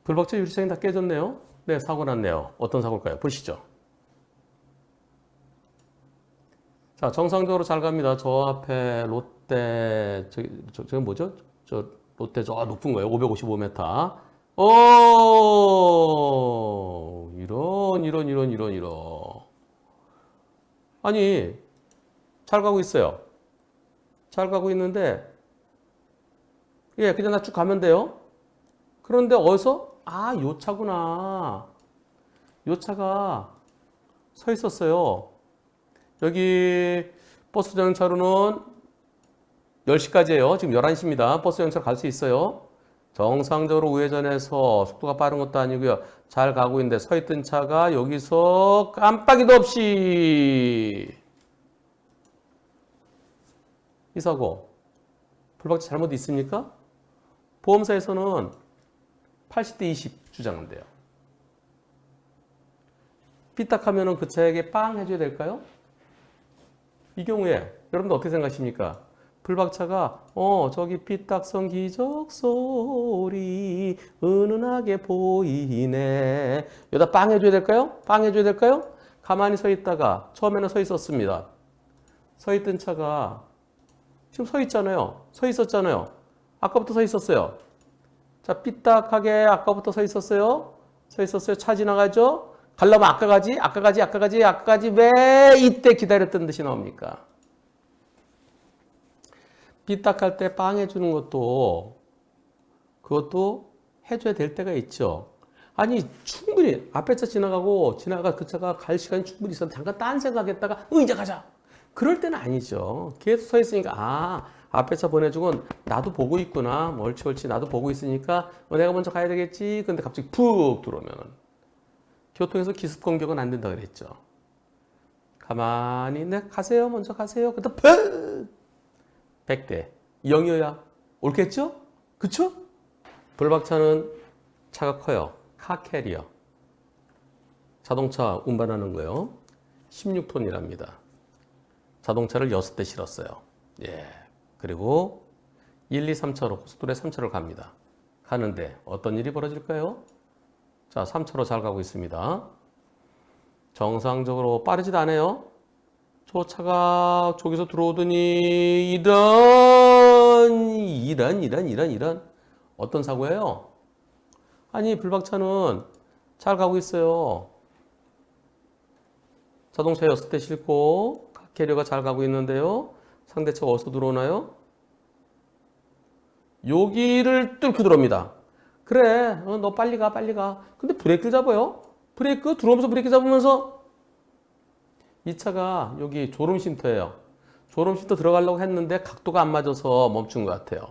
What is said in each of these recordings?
불박차 유리창이 다 깨졌네요. 네, 사고 났네요. 어떤 사고일까요? 보시죠. 자, 정상적으로 잘 갑니다. 저 앞에 롯데, 저기 뭐죠? 저 롯데 저 높은 거예요. 555m. 이런. 아니, 잘 가고 있어요. 잘 가고 있는데, 예, 그냥 나 쭉 가면 돼요. 그런데 어디서? 아, 요 차구나. 요 차가 서 있었어요. 여기 버스 정차로는 10시까지예요. 지금 11시입니다. 버스 정차로 갈 수 있어요. 정상적으로 우회전해서 속도가 빠른 것도 아니고요. 잘 가고 있는데 서 있던 차가 여기서 깜빡이도 없이 이 사고 불박차 잘못 있습니까? 보험사에서는 80대 20 주장한대요. 삐딱하면은 그 차에게 빵 해줘야 될까요? 이 경우에 여러분들 어떻게 생각하십니까? 불박차가 저기 삐딱선 기적 소리 은은하게 보이네. 여기다 빵 해줘야 될까요? 빵 해줘야 될까요? 가만히 서 있다가 처음에는 서 있었습니다. 서 있던 차가 지금 서 있잖아요. 서 있었잖아요. 아까부터 서 있었어요. 자, 삐딱하게 아까부터 서 있었어요. 서 있었어요. 차 지나가죠. 가려면 아까 가지. 왜 이때 기다렸던 듯이 나옵니까? 삐딱할 때 빵 해주는 것도 그것도 해줘야 될 때가 있죠. 아니 충분히 앞에 차 지나가 그 차가 갈 시간이 충분히 있었는데 잠깐 딴 생각했다가 이제 가자. 그럴 때는 아니죠. 계속 서 있으니까 앞에 차 보내주고 나도 보고 있구나. 옳지 나도 보고 있으니까 내가 먼저 가야 되겠지. 근데 갑자기 푹 들어오면은 교통에서 기습 공격은 안 된다 그랬죠. 가만히 네 가세요. 먼저 가세요. 그다 푹 100대 0이어야 옳겠죠? 그쵸? 불박차는 차가 커요. 카캐리어. 자동차 운반하는 거요. 16톤이랍니다. 자동차를 6대 실었어요. 예. 그리고 1, 2, 3차로 고속도로에 3차로 갑니다. 가는데 어떤 일이 벌어질까요? 자, 3차로 잘 가고 있습니다. 정상적으로 빠르지도 않아요. 저 차가 저기서 들어오더니 이런 어떤 사고예요? 아니 불박차는 잘 가고 있어요. 자동차 6대 싣고 캐리어가 잘 가고 있는데요. 상대차가 어디서 들어오나요? 여기를 뚫고 들어옵니다. 그래 너 빨리 가. 근데 브레이크를 잡아요. 브레이크 들어오면서 브레이크 잡으면서 이 차가 여기 졸음쉼터예요. 졸음쉼터 들어가려고 했는데 각도가 안 맞아서 멈춘 것 같아요.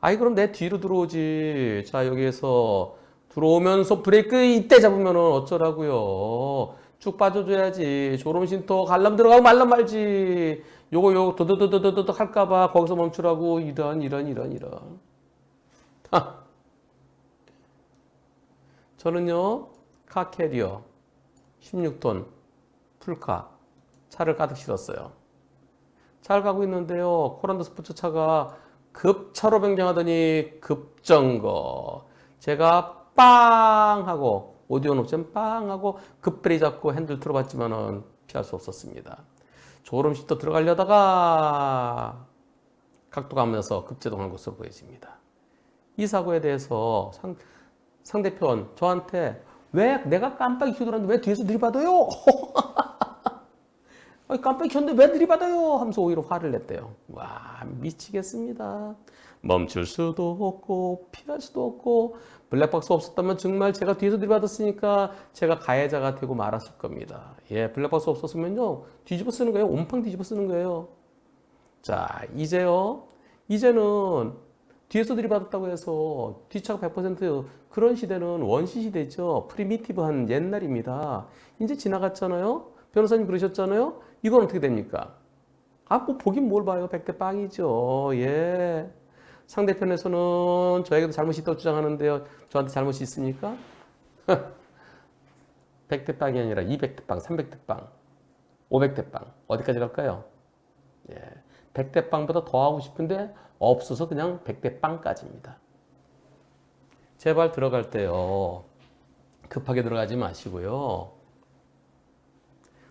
아이 그럼 내 뒤로 들어오지. 자 여기에서 들어오면서 브레이크 이때 잡으면 어쩌라고요. 쭉 빠져줘야지. 졸음쉼터 갈라면 들어가고 말란 말지. 요거 도도도도도도 할까봐 거기서 멈추라고 이런. 저는요 카캐리어 16톤 풀카 차를 가득 실었어요. 잘 가고 있는데요. 코란도 스포츠차가 급차로 변경하더니 급정거. 제가 빵 하고 오디오 옵션 빵 하고 급브레이크 잡고 핸들 틀어봤지만은 피할 수 없었습니다. 졸음쉼터 들어가려다가 각도가 안 맞아서 급제동한 것으로 보여집니다. 이 사고에 대해서 상대편 저한테 왜 내가 깜빡이 켜고 들었는데 왜 뒤에서 들이받아요? 깜빡이 켰는데 왜 들이받아요? 하면서 오히려 화를 냈대요. 와 미치겠습니다. 멈출 수도 없고 피할 수도 없고 블랙박스 없었다면 정말 제가 뒤에서 들이받았으니까 제가 가해자가 되고 말았을 겁니다. 예, 블랙박스 없었으면요 뒤집어 쓰는 거예요. 온팡 뒤집어 쓰는 거예요. 자 이제는 뒤에서 들이받았다고 해서 뒷차가 100% 그런 시대는 원시 시대죠. 프리미티브한 옛날입니다. 이제 지나갔잖아요. 변호사님 그러셨잖아요. 이건 어떻게 됩니까? 뭐 보긴 뭘 봐요. 100대 빵이죠. 예. 상대편에서는 저에게도 잘못이 있다고 주장하는데요. 저한테 잘못이 있습니까? 100대 빵이 아니라 200대 빵, 300대 빵, 500대 빵. 어디까지 갈까요? 예. 100대 빵보다 더 하고 싶은데 없어서 그냥 100대 빵까지입니다. 제발 들어갈 때요. 급하게 들어가지 마시고요.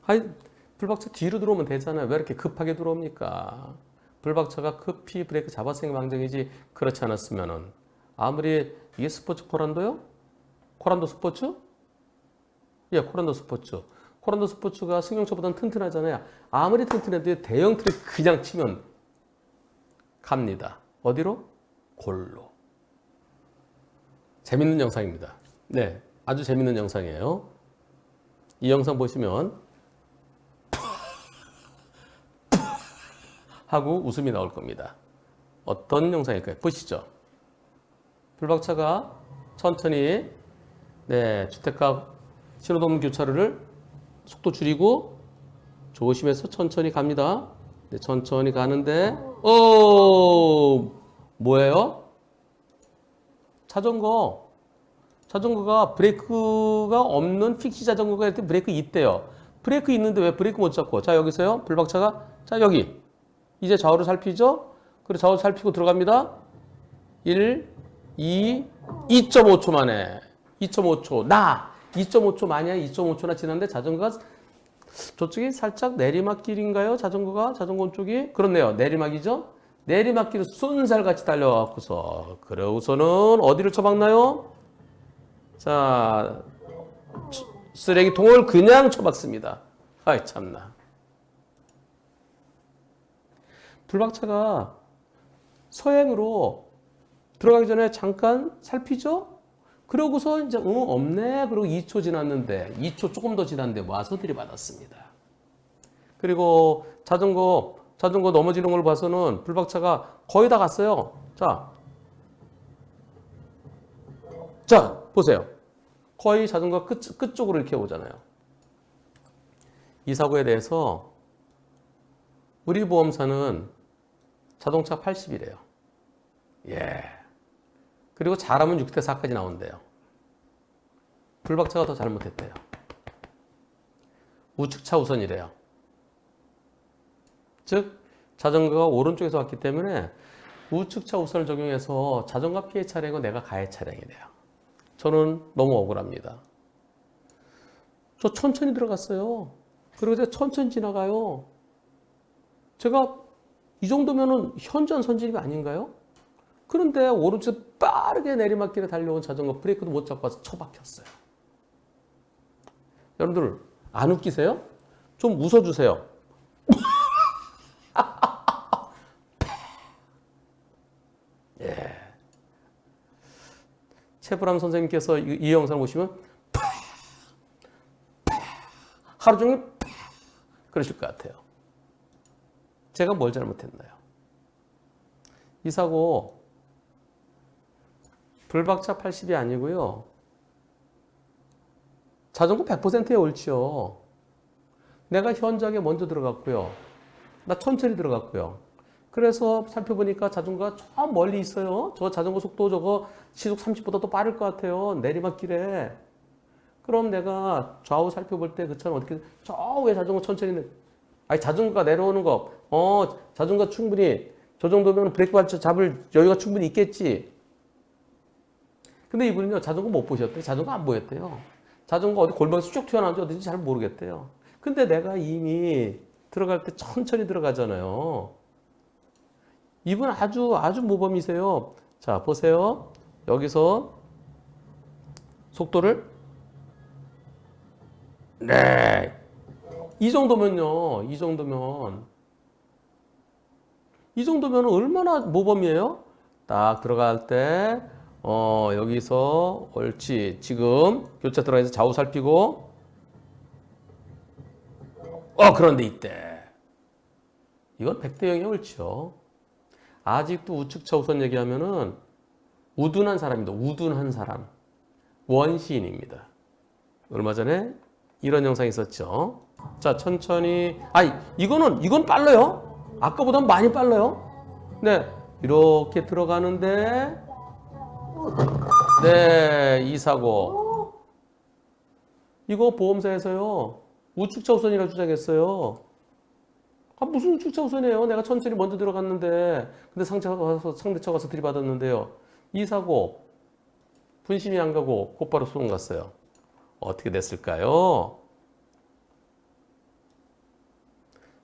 아니, 불박차 뒤로 들어오면 되잖아요. 왜 이렇게 급하게 들어옵니까? 불박차가 급히 브레이크 잡았으니 망정이지 그렇지 않았으면은 아무리 이게 스포츠 코란도요? 코란도 스포츠? 예, 코란도 스포츠. 코란도 스포츠가 승용차보다는 튼튼하잖아요. 아무리 튼튼해도 대형 트럭 그냥 치면 갑니다. 어디로? 골로. 재밌는 영상입니다. 네, 아주 재밌는 영상이에요. 이 영상 보시면 하고 웃음이 나올 겁니다. 어떤 영상일까요? 보시죠. 불박차가 천천히 주택가 신호등 교차로를 속도 줄이고 조심해서 천천히 갑니다. 천천히 가는데 뭐예요? 자전거가 브레이크가 없는 픽시 자전거가 이렇게 브레이크 있대요. 브레이크 있는데 왜 브레이크 못 잡고? 자, 여기서요. 불박차가 자, 여기. 이제 좌우를 살피죠? 그리고 좌우 살피고 들어갑니다. 1, 2, 2.5초 만에. 2.5초. 2.5초 만이야. 2.5초나 지났는데 자전거가 저쪽이 살짝 내리막길인가요? 자전거 쪽이? 그렇네요. 내리막이죠? 내리막길을 쏜살같이 달려갖고서 그러고서는 어디를 쳐박나요? 자, 쓰레기통을 그냥 쳐박습니다. 아이 참나. 불박차가 서행으로 들어가기 전에 잠깐 살피죠? 그러고서 이제 없네. 그리고 2초 지났는데 2초 조금 더 지났는데 와서 들이받았습니다. 그리고 자전거 넘어지는 걸 봐서는 불박차가 거의 다 갔어요. 자 보세요. 거의 자전거 끝쪽으로 이렇게 오잖아요. 이 사고에 대해서 우리 보험사는 자동차 80이래요. 예. 그리고 잘하면 6대 4까지 나온대요. 불박차가 더 잘못했대요. 우측차 우선이래요. 즉 자전거가 오른쪽에서 왔기 때문에 우측차 우선을 적용해서 자전거 피해 차량은 내가 가해 차량이래요. 저는 너무 억울합니다. 저 천천히 들어갔어요. 그리고 제가 천천히 지나가요. 제가 이 정도면은 현전 선진입이 아닌가요? 그런데 오른쪽에서 빠르게 내리막길에 달려온 자전거 브레이크도 못 잡고 와서 쳐박혔어요. 여러분들 안 웃기세요? 좀 웃어주세요. 예. 최불암 선생님께서 이 영상을 보시면 하루 종일 그러실 것 같아요. 제가 뭘 잘못했나요? 이 사고 불박차 80이 아니고요. 자전거 100%에 옳지요. 내가 현장에 먼저 들어갔고요. 나 천천히 들어갔고요. 그래서 살펴보니까 자전거가 저 멀리 있어요. 저 자전거 속도 저거 시속 30보다 더 빠를 것 같아요. 내리막길에. 그럼 내가 좌우 살펴볼 때 그 차는 어떻게 저 위에 자전거 천천히 아니 자전거가 내려오는 거 자전거 충분히 저 정도면 브레이크 발차 잡을 여유가 충분히 있겠지. 근데 이분은요 자전거 못 보셨대요. 자전거 안 보였대요. 자전거 어디 골목에서 쭉 튀어나온지 어딘지 잘 모르겠대요. 근데 내가 이미 들어갈 때 천천히 들어가잖아요. 이분 아주 모범이세요. 자 보세요. 여기서 속도를 이 정도면요. 이 정도면 얼마나 모범이에요? 딱 들어갈 때 여기서 옳지. 지금 교차 들어가서 좌우 살피고 그런데 이때 이건 100대 0이 옳죠. 아직도 우측차 우선 얘기하면은 우둔한 사람입니다. 우둔한 사람. 원시인입니다. 얼마 전에 이런 영상이 있었죠. 자, 천천히. 이건 빨라요. 아까보다 많이 빨라요. 네. 이렇게 들어가는데 이 사고. 이거 보험사에서요. 우측차 우선이라고 주장했어요. 아, 무슨 우측차 우선이에요? 내가 천천히 먼저 들어갔는데, 근데 상대차가 와서 들이받았는데요. 이 사고, 분심이 안 가고 곧바로 소송 갔어요. 어떻게 됐을까요?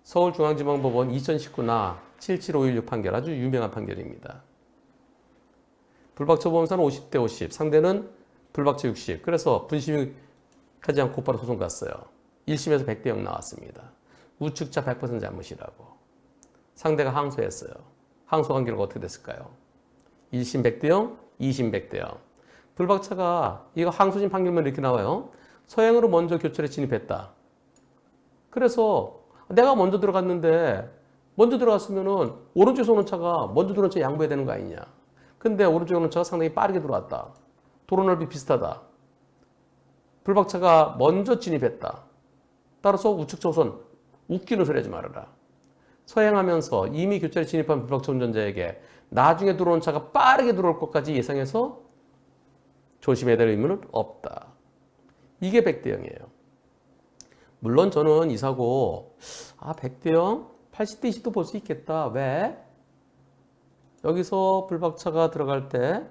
서울중앙지방법원 2019나 77516 판결, 아주 유명한 판결입니다. 불박차 보험사는 50대 50, 상대는 불박차 60. 그래서 분심이 가지 않고 곧바로 소송 갔어요. 1심에서 100대 0 나왔습니다. 우측차 100% 잘못이라고. 상대가 항소했어요. 항소한 결과 어떻게 됐을까요? 1심 100대 0, 2심 100대 0. 불박차가 이거 항소심 판결문 이렇게 나와요. 서행으로 먼저 교철에 진입했다. 그래서 내가 먼저 들어갔는데 먼저 들어갔으면은 오른쪽에 오는 차가 먼저 들어온 차 양보해야 되는 거 아니냐. 근데 오른쪽에 오는 차가 상당히 빠르게 들어왔다. 도로 넓이 비슷하다. 불박차가 먼저 진입했다. 따라서 우측차 우선 웃기는 소리 하지 말아라. 서행하면서 이미 교차에 진입한 불박차 운전자에게 나중에 들어온 차가 빠르게 들어올 것까지 예상해서 조심해야 될 의무는 없다. 이게 100대 0이에요. 물론 저는 이 사고 100대 0? 80대 20도 볼 수 있겠다. 왜? 여기서 불박차가 들어갈 때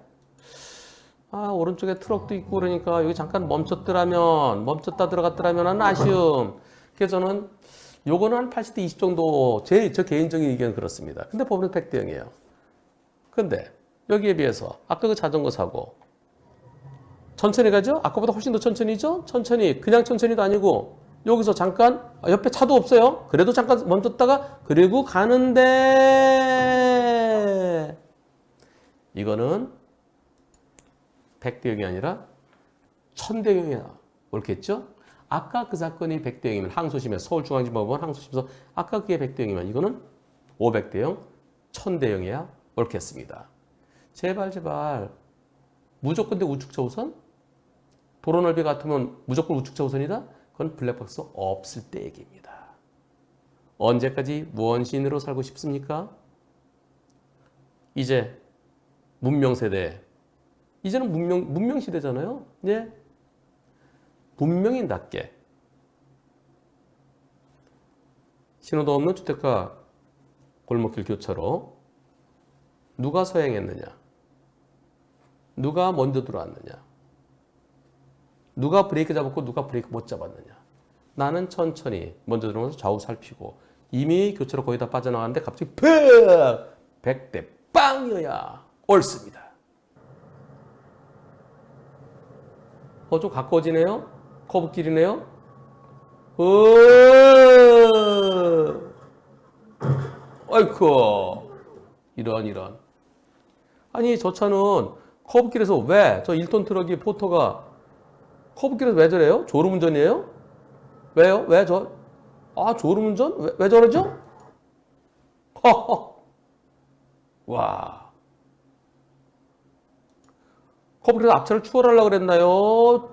오른쪽에 트럭도 있고 그러니까 여기 잠깐 멈췄다 들어갔더라면 하는 아쉬움. 그래서 저는 요거는 한 80대 20 정도 저 개인적인 의견은 그렇습니다. 근데 법원은 100대 0이에요. 근데 여기에 비해서 아까 그 자전거 사고 천천히 가죠? 아까보다 훨씬 더 천천히죠? 천천히 그냥 천천히도 아니고 여기서 잠깐 옆에 차도 없어요. 그래도 잠깐 멈췄다가 그리고 가는데 이거는 100대 0이 아니라 1000대 0이야. 옳겠죠? 아까 그 사건이 100대 0이면 항소심에서 서울중앙지법원 항소심에서 아까 그게 100대 0이면 이거는 500대 0, 1000대 0이야. 옳겠습니다. 제발 무조건 대 우측차 우선? 도로 넓이 같으면 무조건 우측차 우선이다? 그건 블랙박스 없을 때 얘기입니다. 언제까지 무언시인으로 살고 싶습니까? 이제 문명세대. 이제는 문명시대잖아요. 네? 문명인답게 신호도 없는 주택가 골목길 교차로 누가 서행했느냐? 누가 먼저 들어왔느냐? 누가 브레이크 잡았고 누가 브레이크 못 잡았느냐? 나는 천천히 먼저 들어가서 좌우 살피고 이미 교차로 거의 다 빠져나가는데 갑자기 팍! 100대 빵이어야 옳습니다. 좀 가까워지네요? 커브길이네요? 아이쿠 이런 아니 저 차는 커브길에서 왜 저 1톤 트럭이 포터가 커브길에서 왜 저래요? 졸음운전이에요? 왜요? 왜 졸음운전? 왜 저러죠? 허허 와 커브길에서 앞차를 추월하려고 그랬나요?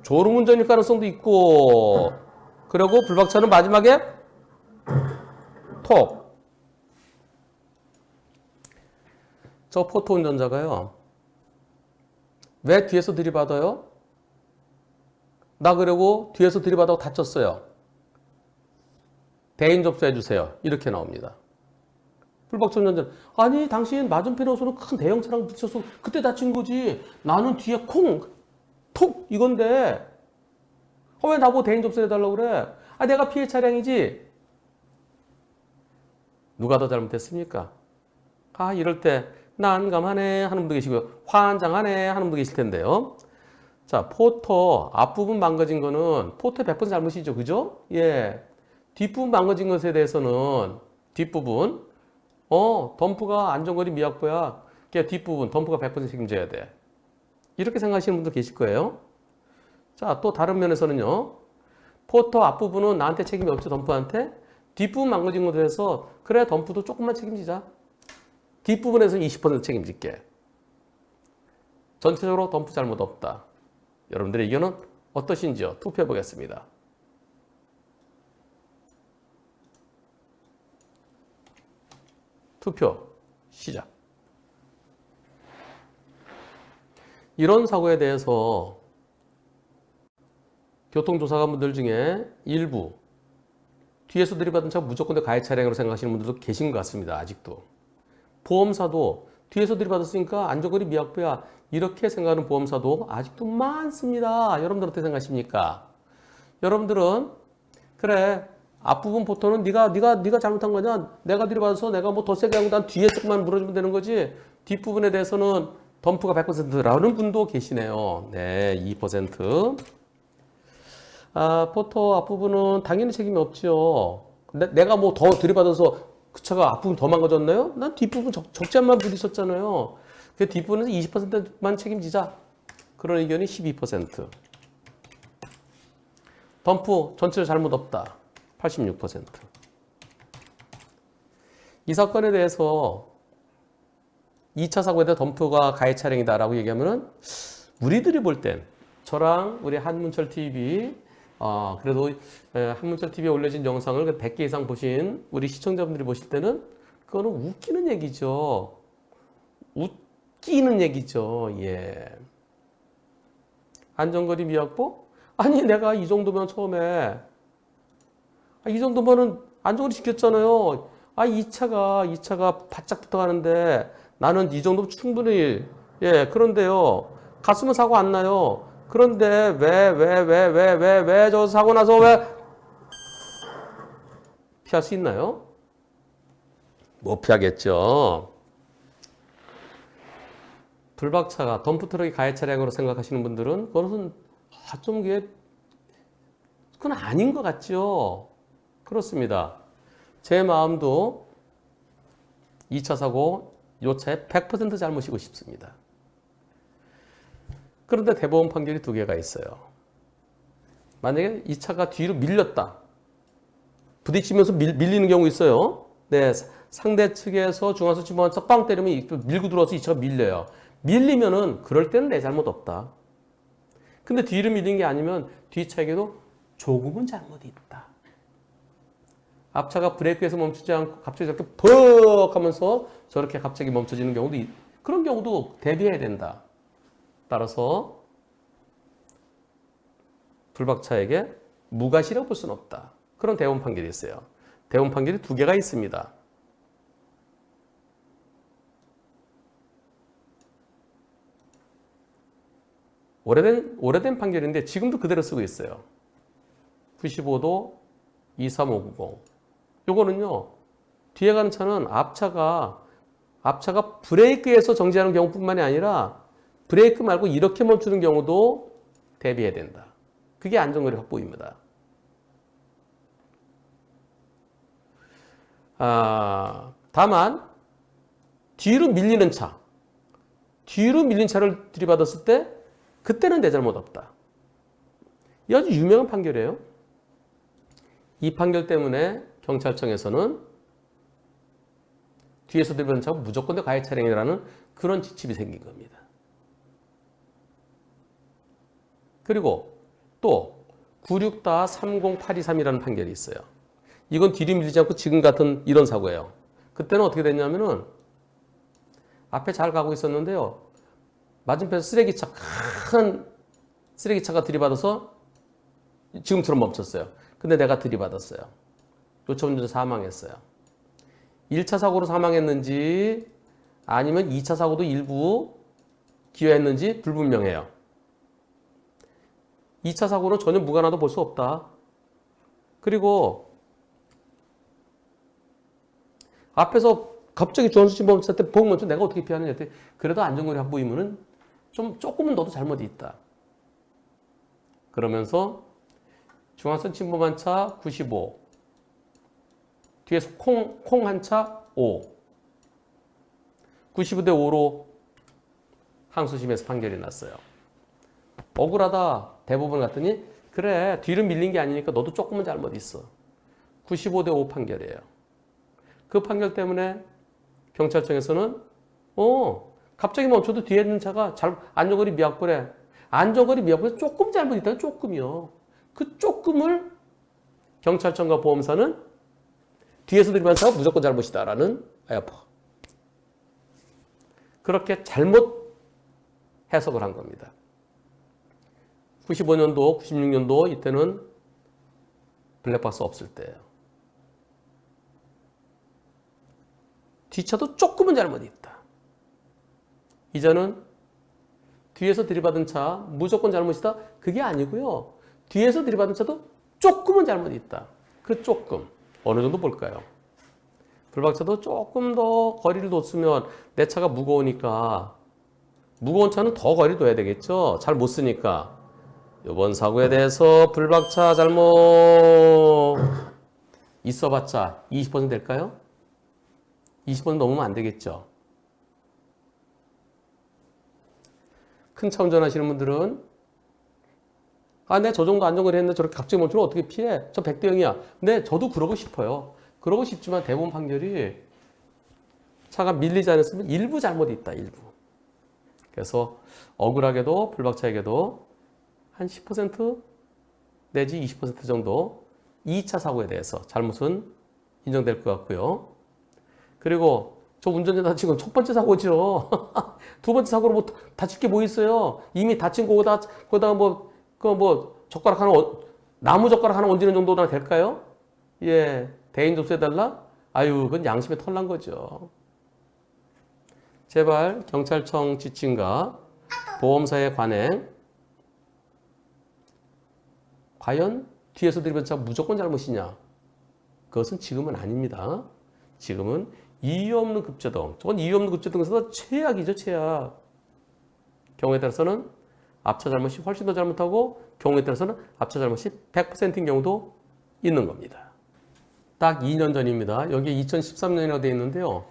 졸음운전일 가능성도 있고 그리고 불박차는 마지막에 톡. 저 포터 운전자가요. 왜 뒤에서 들이받아요? 나 그러고 뒤에서 들이받아고 다쳤어요. 대인 접수해 주세요. 이렇게 나옵니다. 불박차 운전자 아니 당신 맞은편에 오서는 큰 대형차랑 부딪혀서 그때 다친 거지. 나는 뒤에 톡 이건데 왜 나보고 대인 접수해 달라고 그래? 내가 피해 차량이지. 누가 더 잘못했습니까? 이럴 때 난감하네 하는 분도 계시고요. 환장하네 하는 분도 계실 텐데요. 자, 포터 앞부분 망가진 거는 포터의 100% 잘못이죠. 그죠? 예. 뒷부분 망가진 것에 대해서는 뒷부분 덤프가 안전거리 미확보야. 그러니까 뒷부분 덤프가 100% 책임져야 돼. 이렇게 생각하시는 분도 계실 거예요. 자, 또 다른 면에서는요. 포터 앞부분은 나한테 책임이 없죠. 덤프한테. 뒷부분 망가진 것에 대해서 그래 덤프도 조금만 책임지자. 뒷부분에서 20% 책임질게. 전체적으로 덤프 잘못 없다. 여러분들의 의견은 어떠신지요? 투표해 보겠습니다. 투표 시작. 이런 사고에 대해서 교통조사관분들 중에 일부 뒤에서 들이받은 차가 무조건 내 가해 차량으로 생각하시는 분들도 계신 것 같습니다. 아직도. 보험사도 뒤에서 들이받았으니까 안전거리 미약부야 이렇게 생각하는 보험사도 아직도 많습니다. 여러분들 어떻게 생각하십니까? 여러분들은 그래 앞부분 보통은 네가 잘못한 거냐? 내가 들이받아서 내가 뭐 더 세게 하고 난 뒤에 조금만 물어주면 되는 거지. 뒷부분에 대해서는 덤프가 100%라는 분도 계시네요. 네, 2%. 포터 앞부분은 당연히 책임이 없죠. 내가 뭐 더 들이받아서 그 차가 앞부분 더 망가졌나요? 난 뒷부분 적재만 부딪혔잖아요. 그 뒷부분에서 20%만 책임지자. 그런 의견이 12%. 덤프 전체로 잘못 없다. 86%. 이 사건에 대해서 2차 사고에 대해 덤프가 가해 차량이다라고 얘기하면은 우리들이 볼 땐 저랑 우리 한문철 TV 그래도 한문철 TV에 올려진 영상을 100개 이상 보신 우리 시청자분들이 보실 때는 그거는 웃기는 얘기죠. 웃기는 얘기죠. 예. 안전거리 미약보? 아니 내가 이 정도면 처음에 이 정도면은 안전거리 지켰잖아요. 이 차가 바짝 붙어가는데 나는 이 정도 충분히 예 그런데요 갔으면 사고 안 나요. 그런데 왜 저 사고 나서 왜 피할 수 있나요? 못 피하겠죠. 불박차가 덤프트럭이 가해 차량으로 생각하시는 분들은 그것은 좀 이게 그건 아닌 것 같죠. 그렇습니다. 제 마음도 2차 사고 요 차에 100% 잘못이고 싶습니다. 그런데 대법원 판결이 두 개가 있어요. 만약에 이 차가 뒤로 밀렸다. 부딪히면서 밀리는 경우 있어요. 네, 상대 측에서 중앙선 침범한차 빵 때리면 밀고 들어와서 이 차가 밀려요. 밀리면은 그럴 때는 내 잘못 없다. 근데 뒤로 밀린 게 아니면 뒷차에게도 조금은 잘못이 있다. 앞차가 브레이크에서 멈추지 않고 갑자기 저렇게 퍽 하면서 저렇게 갑자기 멈춰지는 경우도 그런 경우도 대비해야 된다. 따라서 불박차에게 무과시라고 볼 수는 없다. 그런 대법원 판결이 있어요. 대법원 판결이 두 개가 있습니다. 오래된 판결인데 지금도 그대로 쓰고 있어요. 95도 23590. 요거는요. 뒤에 가는 차는 앞차가 브레이크에서 정지하는 경우뿐만이 아니라 브레이크 말고 이렇게 멈추는 경우도 대비해야 된다. 그게 안전거리 확보입니다. 다만 뒤로 밀린 차를 들이받았을 때 그때는 내 잘못 없다. 이 아주 유명한 판결이에요. 이 판결 때문에 경찰청에서는 뒤에서 들이받은 차가 무조건 가해 차량이라는 그런 지침이 생긴 겁니다. 그리고 또 96-30823이라는 판결이 있어요. 이건 뒤로 밀리지 않고 지금 같은 이런 사고예요. 그때는 어떻게 됐냐면은 앞에 잘 가고 있었는데요. 맞은편에서 큰 쓰레기차가 들이받아서 지금처럼 멈췄어요. 근데 내가 들이받았어요. 요차 운전자 사망했어요. 1차 사고로 사망했는지 아니면 2차 사고도 일부 기여했는지 불분명해요. 2차 사고는 전혀 무관하다고 볼 수 없다. 그리고 앞에서 갑자기 주황색 침범 쳤을 때 벙 멈춰 내가 어떻게 피하느냐 했더니 그래도 안전거리 확보 의무는 조금은 너도 잘못이 있다. 그러면서 중앙선 침범한 차 95, 뒤에서 콩 한 차 5, 95대 5로 항소심에서 판결이 났어요. 억울하다. 대법원 갔더니 그래 뒤로 밀린 게 아니니까 너도 조금은 잘못 있어. 95대 5 판결이에요. 그 판결 때문에 경찰청에서는 갑자기 멈춰도 뒤에 있는 차가 안전거리 미약거래. 안전거리 미약거래 조금 잘못 있다는 조금이요. 그 조금을 경찰청과 보험사는 뒤에서 들이받은 차가 무조건 잘못이다라는 그렇게 잘못 해석을 한 겁니다. 95년도, 96년도 이때는 블랙박스 없을 때예요. 뒷차도 조금은 잘못이 있다. 이제는 뒤에서 들이받은 차 무조건 잘못이다? 그게 아니고요. 뒤에서 들이받은 차도 조금은 잘못이 있다. 그 조금 어느 정도 볼까요? 불박차도 조금 더 거리를 뒀으면 내 차가 무거우니까 무거운 차는 더 거리를 둬야 되겠죠. 잘 못 쓰니까. 이번 사고에 대해서 불박차 잘못 있어봤자 20% 될까요? 20% 넘으면 안 되겠죠. 큰 차 운전하시는 분들은 아, 내 저 정도 안전거리 했는데 저렇게 갑자기 멈추면 어떻게 피해? 저 100대 0이야. 네, 저도 그러고 싶어요. 그러고 싶지만 대부분 판결이 차가 밀리지 않았으면 일부 잘못이 있다. 일부. 그래서 억울하게도 불박차에게도 한 10% 내지 20% 정도 2차 사고에 대해서 잘못은 인정될 것 같고요. 그리고 저 운전자 지금 첫 번째 사고죠. 두 번째 사고로 뭐 다칠 게 뭐 있어요? 이미 다친 거다가 젓가락 하나, 나무 젓가락 하나 얹는 정도나 될까요? 예. 대인 접수해달라? 아유, 그건 양심에 털난 거죠. 제발 경찰청 지침과 보험사의 관행, 과연 뒤에서 들이받은 차가 무조건 잘못이냐? 그것은 지금은 아닙니다. 지금은 이유 없는 급제동, 저건 이유 없는 급제동에서 최악이죠, 최악. 경우에 따라서는 앞차 잘못이 훨씬 더 잘못하고 경우에 따라서는 앞차 잘못이 100%인 경우도 있는 겁니다. 딱 2년 전입니다. 여기에 2013년이라고 되어 있는데요.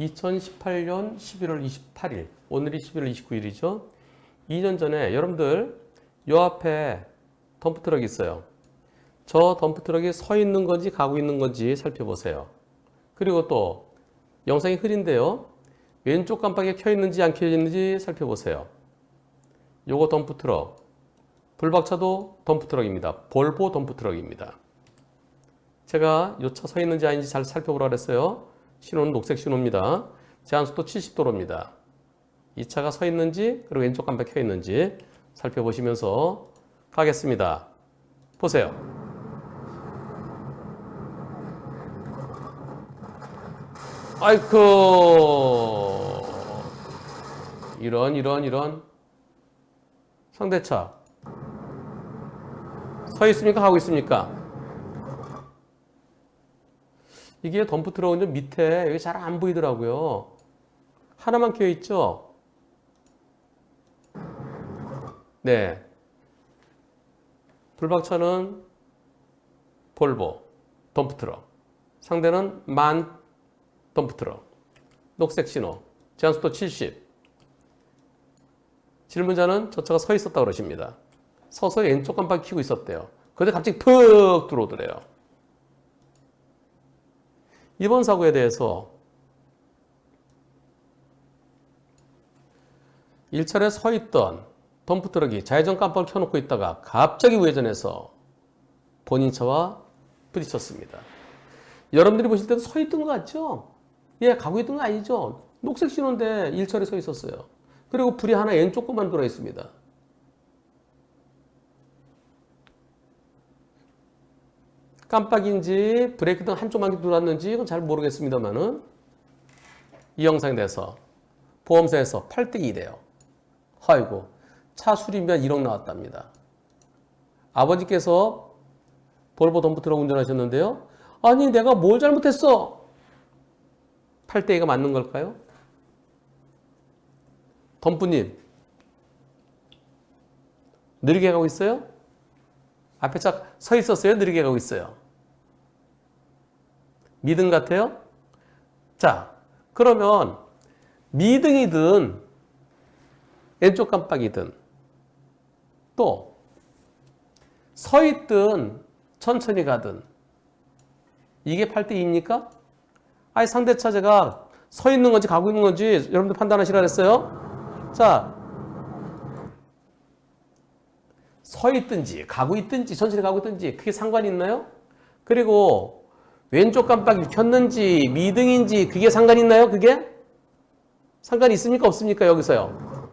2018년 11월 28일, 오늘이 11월 29일이죠. 2년 전에 여러분들 요 앞에 덤프트럭이 있어요. 저 덤프트럭이 서 있는 건지 가고 있는 건지 살펴보세요. 그리고 또 영상이 흐린데요. 왼쪽 깜빡이가 켜 있는지 안 켜 있는지 살펴보세요. 요거 덤프트럭. 불박차도 덤프트럭입니다. 볼보 덤프트럭입니다. 제가 요 차 서 있는지 아닌지 잘 살펴보라 그랬어요. 신호는 녹색 신호입니다. 제한속도 70도로입니다. 이 차가 서 있는지 그리고 왼쪽 깜빡이 켜 있는지 살펴보시면서 가겠습니다. 보세요. 아이쿠, 이런 상대차 서 있습니까? 가고 있습니까? 이게 덤프트럭은 좀 밑에 여기 잘 안 보이더라고요. 하나만 켜 있죠? 네. 불박차는 볼보 덤프트럭, 상대는 만 덤프트럭, 녹색 신호, 제한속도 70. 질문자는 저 차가 서 있었다고 그러십니다. 서서 왼쪽 깜빡이 켜고 있었대요. 그런데 갑자기 푹 들어오더래요. 이번 사고에 대해서 1차례 서 있던 덤프트럭이 좌회전 깜빡을 켜놓고 있다가 갑자기 우회전해서 본인 차와 부딪혔습니다. 여러분들이 보실 때도 서 있던 것 같죠? 예, 가고 있던 거 아니죠? 녹색 신호인데 1차례 서 있었어요. 그리고 불이 하나 왼쪽 것만 들어 있습니다. 깜빡인지 브레이크등 한쪽만 들어왔는지 그건 잘 모르겠습니다만은 이 영상에 대해서 보험사에서 8대 2래요. 아이고, 차 수리비가 1억 나왔답니다. 아버지께서 볼보 덤프트럭 운전하셨는데요. 아니, 내가 뭘 잘못했어? 8대 2가 맞는 걸까요? 덤프님, 느리게 가고 있어요? 앞에 차 서 있었어요? 느리게 가고 있어요? 미등 같아요? 자, 그러면 미등이든 왼쪽 깜빡이든 또 서 있든 천천히 가든 이게 8대 2입니까? 아니, 상대차 제가 서 있는 건지 가고 있는 건지 여러분들 판단하시라 그랬어요? 자, 서 있든지 가고 있든지 천천히 가고 있든지 그게 상관이 있나요? 그리고 왼쪽 깜빡이를 켰는지 미등인지 그게 상관이 있나요? 그게? 상관이 있습니까? 없습니까? 여기서요.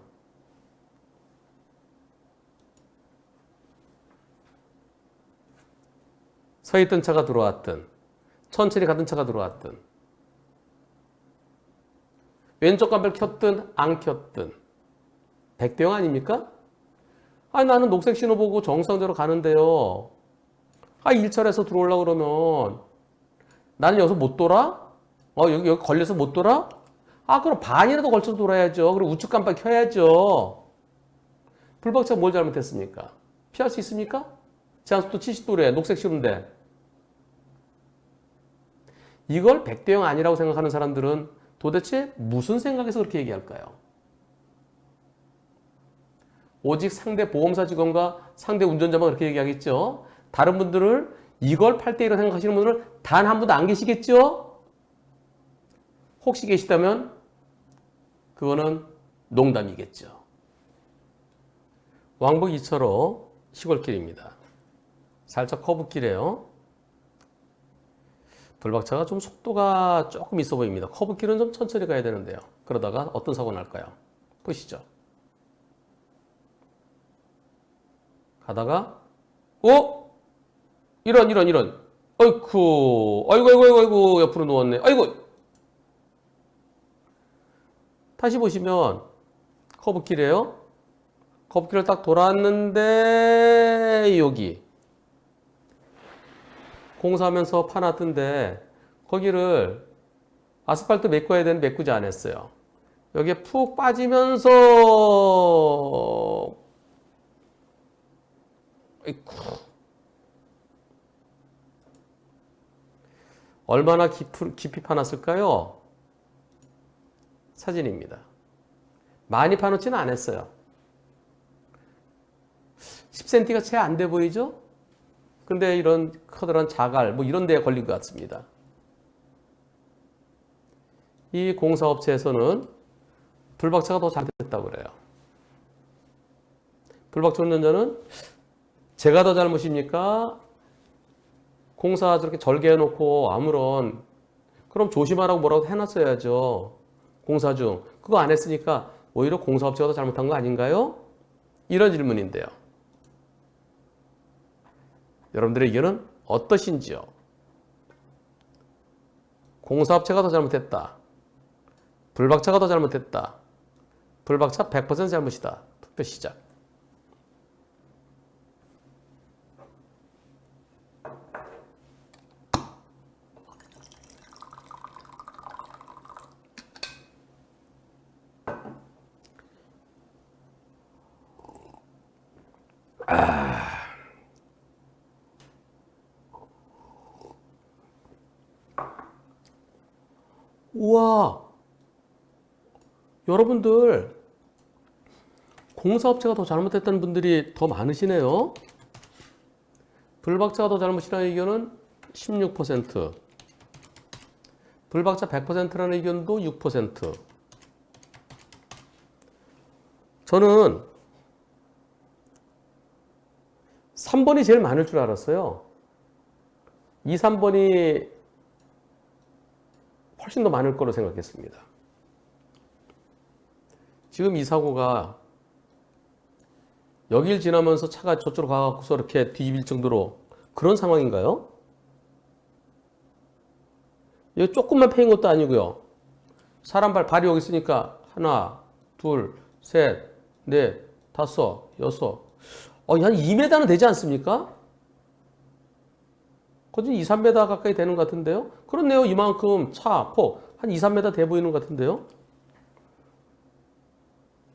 서 있던 차가 들어왔든 천천히 가던 차가 들어왔든 왼쪽 깜빡 켰든 안 켰든 100대 0 아닙니까? 아니 나는 녹색 신호 보고 정상대로 가는데요. 아 1차로에서 들어오려고 그러면 나는 여기서 못 돌아? 여기 걸려서 못 돌아? 아 그럼 반이라도 걸쳐서 돌아야죠. 그리고 우측 깜빡 켜야죠. 불박차가 뭘 잘못했습니까? 피할 수 있습니까? 제한속도 70도래 녹색 신호인데 이걸 100대 0 아니라고 생각하는 사람들은 도대체 무슨 생각에서 그렇게 얘기할까요? 오직 상대 보험사 직원과 상대 운전자만 그렇게 얘기하겠죠. 다른 분들을 이걸 8대 1로 생각하시는 분들은 단 한 분도 안 계시겠죠? 혹시 계시다면 그거는 농담이겠죠. 왕복 2차로 시골길입니다. 살짝 커브길이에요. 불박차가 좀 속도가 조금 있어 보입니다. 커브길은 좀 천천히 가야 되는데요. 그러다가 어떤 사고 날까요? 보시죠. 가다가 이런 아이고 옆으로 누웠네. 아이고 다시 보시면 커브길이에요. 커브길을 딱 돌았는데 여기 공사하면서 파놨던데 거기를 아스팔트 메꿔야 되는데 메꾸지 않았어요. 여기에 푹 빠지면서 얼마나 깊이 파놨을까요? 사진입니다. 많이 파놓지는 않았어요. 10cm가 채 안 돼 보이죠? 근데 이런 커다란 자갈 뭐 이런 데에 걸린 것 같습니다. 이 공사업체에서는 불박차가 더 잘됐다고 그래요. 불박차 운전자는 제가 더 잘못입니까? 공사 저렇게 절개해놓고 아무런 그럼 조심하라고 뭐라고 해놨어야죠. 공사 중 그거 안 했으니까 오히려 공사업체가 더 잘못한 거 아닌가요? 이런 질문인데요. 여러분들의 의견은 어떠신지요? 공사업체가 더 잘못했다. 불박차가 더 잘못했다. 불박차 100% 잘못이다. 투표 시작. 우와, 여러분들 공사업체가 더 잘못했다는 분들이 더 많으시네요. 불박차가 더 잘못이라는 의견은 16%, 불박차 100%라는 의견도 6%. 저는 3번이 제일 많을 줄 알았어요. 2, 3번이 훨씬 더 많을 거로 생각했습니다. 지금 이 사고가 여길 지나면서 차가 저쪽으로 가갖고서 이렇게 뒤집힐 정도로 그런 상황인가요? 이거 조금만 패인 것도 아니고요. 사람 발이 여기 있으니까 하나, 둘, 셋, 넷, 다섯, 여섯. 한 2m는 되지 않습니까? 거진 2, 3m 가까이 되는 것 같은데요? 그렇네요. 이만큼 차, 폭, 한 2, 3m 돼 보이는 것 같은데요?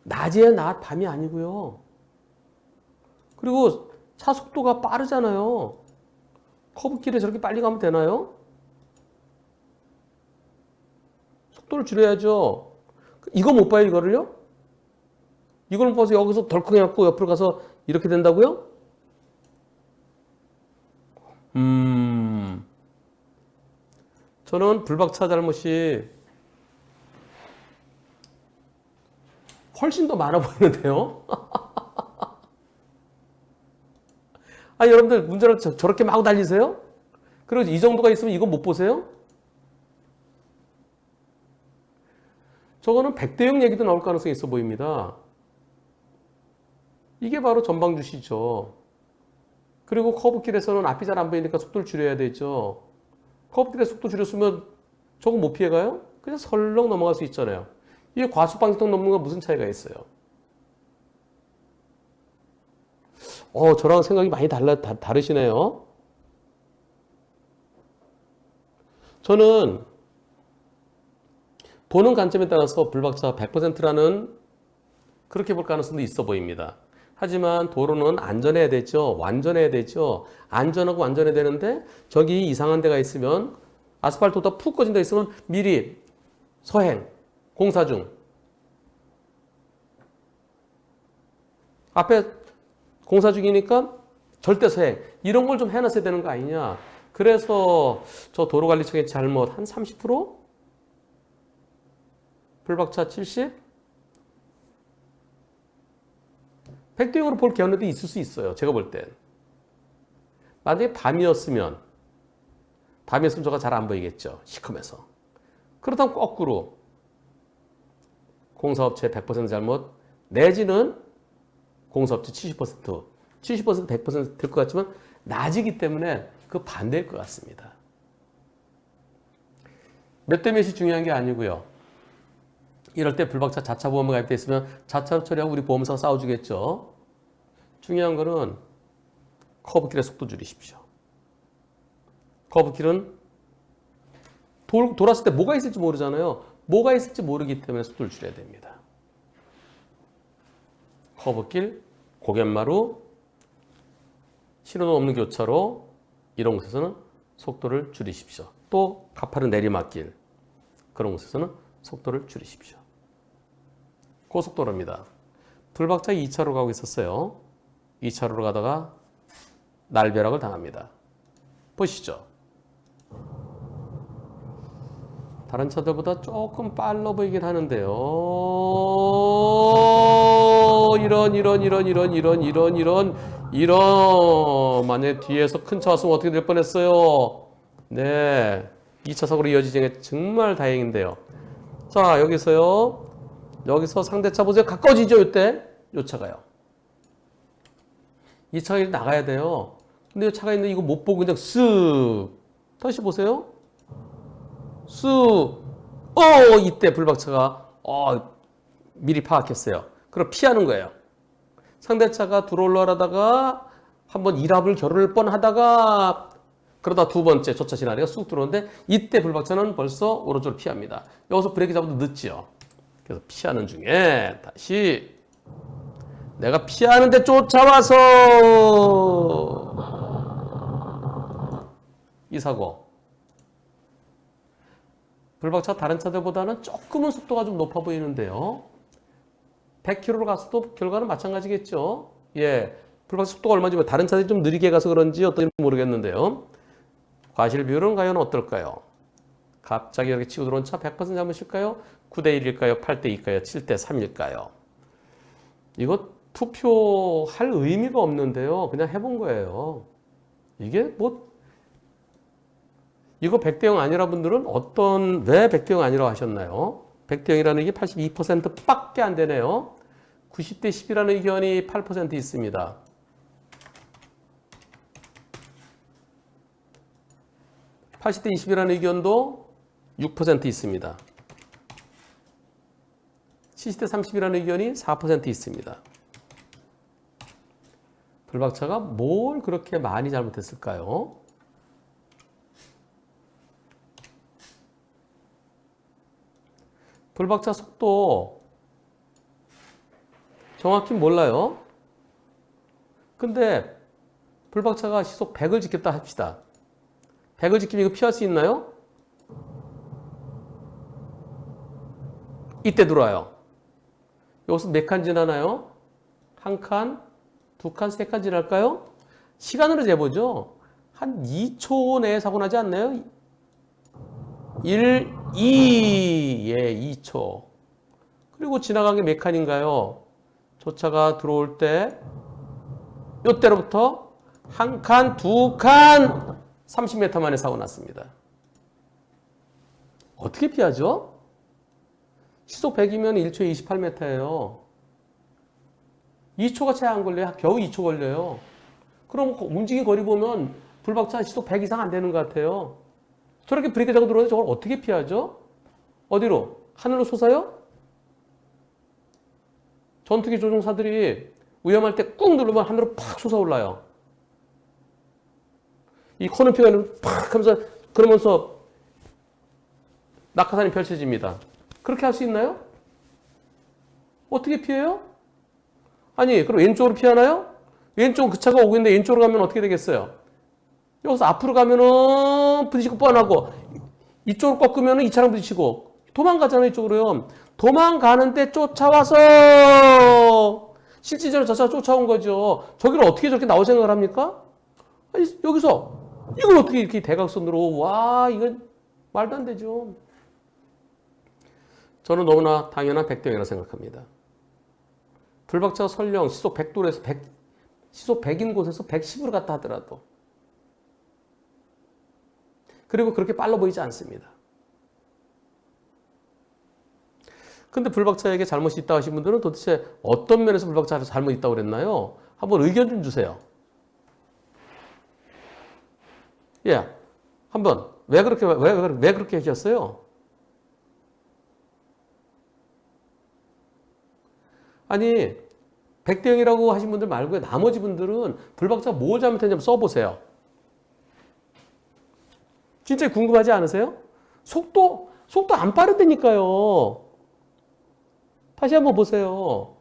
낮이에요, 낮, 밤이 아니고요. 그리고 차 속도가 빠르잖아요. 커브길에 저렇게 빨리 가면 되나요? 속도를 줄여야죠. 이거 못 봐요, 이거를요? 이걸 못 봐서 여기서 덜컹 해갖고 옆으로 가서 이렇게 된다고요? 저는 불박차 잘못이 훨씬 더 많아 보이는데요? 아니, 여러분들 운전을 저렇게 막 달리세요? 그리고 이 정도가 있으면 이거 못 보세요? 저거는 100대 0 얘기도 나올 가능성이 있어 보입니다. 이게 바로 전방주시죠. 그리고 커브길에서는 앞이 잘 안 보이니까 속도를 줄여야 되죠. 커브길에 속도 줄였으면 저거 못 피해가요? 그냥 설렁 넘어갈 수 있잖아요. 이게 과속 방지턱 넘는 건 무슨 차이가 있어요? 저랑 생각이 많이 다르시네요. 저는 보는 관점에 따라서 불박차 100%라는 그렇게 볼 가능성도 있어 보입니다. 하지만 도로는 안전해야 되죠. 완전해야 되죠. 안전하고 완전해야 되는데 저기 이상한 데가 있으면 아스팔트보다 푹 꺼진 데 있으면 미리 서행, 공사 중. 앞에 공사 중이니까 절대 서행. 이런 걸 좀 해놨어야 되는 거 아니냐. 그래서 저 도로관리청의 잘못 한 30%? 불박차 70? 백도형으로 볼 개연도 있을 수 있어요. 제가 볼 땐. 만약에 밤이었으면 저가 잘 안 보이겠죠. 시커매서. 그렇다면 거꾸로 공사업체 100% 잘못 내지는 공사업체 70%, 100% 될 것 같지만 낮이기 때문에 그 반대일 것 같습니다. 몇 대 몇이 중요한 게 아니고요. 이럴 때 불박차 자차 보험에 가입돼 있으면 자차로 처리하고 우리 보험사가 싸워주겠죠. 중요한 거는 커브길의 속도 줄이십시오. 커브길은 돌았을 때 뭐가 있을지 모르잖아요. 뭐가 있을지 모르기 때문에 속도를 줄여야 됩니다. 커브길, 고갯마루, 신호등 없는 교차로 이런 곳에서는 속도를 줄이십시오. 또 가파른 내리막길 그런 곳에서는 속도를 줄이십시오. 고속도로입니다. 불박차 2차로 가고 있었어요. 2차로로 가다가 날벼락을 당합니다. 보시죠. 다른 차들보다 조금 빨라 보이긴 하는데요. 이런. 만약에 뒤에서 큰 차 왔으면 어떻게 될 뻔했어요. 네. 2차 사고로 이어지지 않게 정말 다행인데요. 자, 여기서 상대차 보세요. 가까워지죠, 이때? 요 차가요. 이 차가 나가야 돼요. 근데 이 차가 있는데 이거 못 보고 그냥 쓱. 다시 보세요. 쑥. 이때 불박차가 미리 파악했어요. 그럼 피하는 거예요. 상대차가 들어올라다가 한번 일합을 겨룰 뻔하다가 그러다 두 번째 저 차 지나니까 쑥 들어오는데 이때 불박차는 벌써 오른쪽으로 피합니다. 여기서 브레이크 잡아도 늦지요. 그래서 피하는 중에 다시 내가 피하는데 쫓아와서 이 사고. 불박차 다른 차들보다는 조금은 속도가 좀 높아 보이는데요. 100km로 갔어도 결과는 마찬가지겠죠. 예, 불박차 속도가 얼마인지 다른 차들이 좀 느리게 가서 그런지 어떤지 모르겠는데요. 과실 비율은 과연 어떨까요? 갑자기 이렇게 치고 들어온 차 100% 잡으실까요? 9대 1일까요? 8대 2일까요? 7대 3일까요? 이거 투표할 의미가 없는데요. 그냥 해본 거예요. 이게 이거 100대 0 아니라 분들은 왜 100대 0 아니라고 하셨나요? 100대 0이라는 게 82% 밖에 안 되네요. 90대 10이라는 의견이 8% 있습니다. 80대 20이라는 의견도 6% 있습니다. 70대 30이라는 의견이 4% 있습니다. 불박차가 뭘 그렇게 많이 잘못했을까요? 불박차 속도 정확히 몰라요. 근데 불박차가 시속 100을 지켰다 합시다. 100을 지키면 이거 피할 수 있나요? 이때 들어와요. 여기서 몇 칸 지나나요? 한 칸, 두 칸, 세 칸 지날까요? 시간으로 재보죠. 한 2초 내에 사고 나지 않나요? 1, 2, 2초. 그리고 지나간 게 몇 칸인가요? 저 차가 들어올 때, 요때로부터 한 칸, 두 칸, 30m 만에 사고 났습니다. 어떻게 피하죠? 시속 100이면 1초에 28m예요. 2초가 채 안 걸려요. 겨우 2초 걸려요. 그럼 움직인 거리 보면 불박차 시속 100 이상 안 되는 것 같아요. 저렇게 브레이크 잡고 들어오는데 저걸 어떻게 피하죠? 어디로? 하늘로 솟아요? 전투기 조종사들이 위험할 때 꾹 누르면 하늘로 팍 솟아올라요. 이 코는 피어는 팍 하면서 그러면서 낙하산이 펼쳐집니다. 그렇게 할 수 있나요? 어떻게 피해요? 아니, 그럼 왼쪽으로 피하나요? 왼쪽 그 차가 오고 있는데 왼쪽으로 가면 어떻게 되겠어요? 여기서 앞으로 가면은 부딪히고 뻔하고 이쪽으로 꺾으면 이 차랑 부딪히고 도망가잖아요, 이쪽으로요. 도망가는데 쫓아와서 실질적으로 저 차가 쫓아온 거죠. 저기를 어떻게 저렇게 나올 생각을 합니까? 아니, 여기서 이걸 어떻게 이렇게 대각선으로 와, 이건 말도 안 되죠. 저는 너무나 당연한 백대형이라고 생각합니다. 불박차가 설령 시속 100도에서 시속 100인 곳에서 110으로 갔다 하더라도 그리고 그렇게 빨라 보이지 않습니다. 근데 불박차에게 잘못이 있다고 하신 분들은 도대체 어떤 면에서 불박차가 잘못 있다고 그랬나요? 한번 의견 좀 주세요. 예, 한번 왜 그렇게 하셨어요? 아니, 백대형이라고 하신 분들 말고 나머지 분들은 불박차가 뭘 잘못했는지 한번 써보세요. 진짜 궁금하지 않으세요? 속도 안 빠르다니까요. 다시 한번 보세요.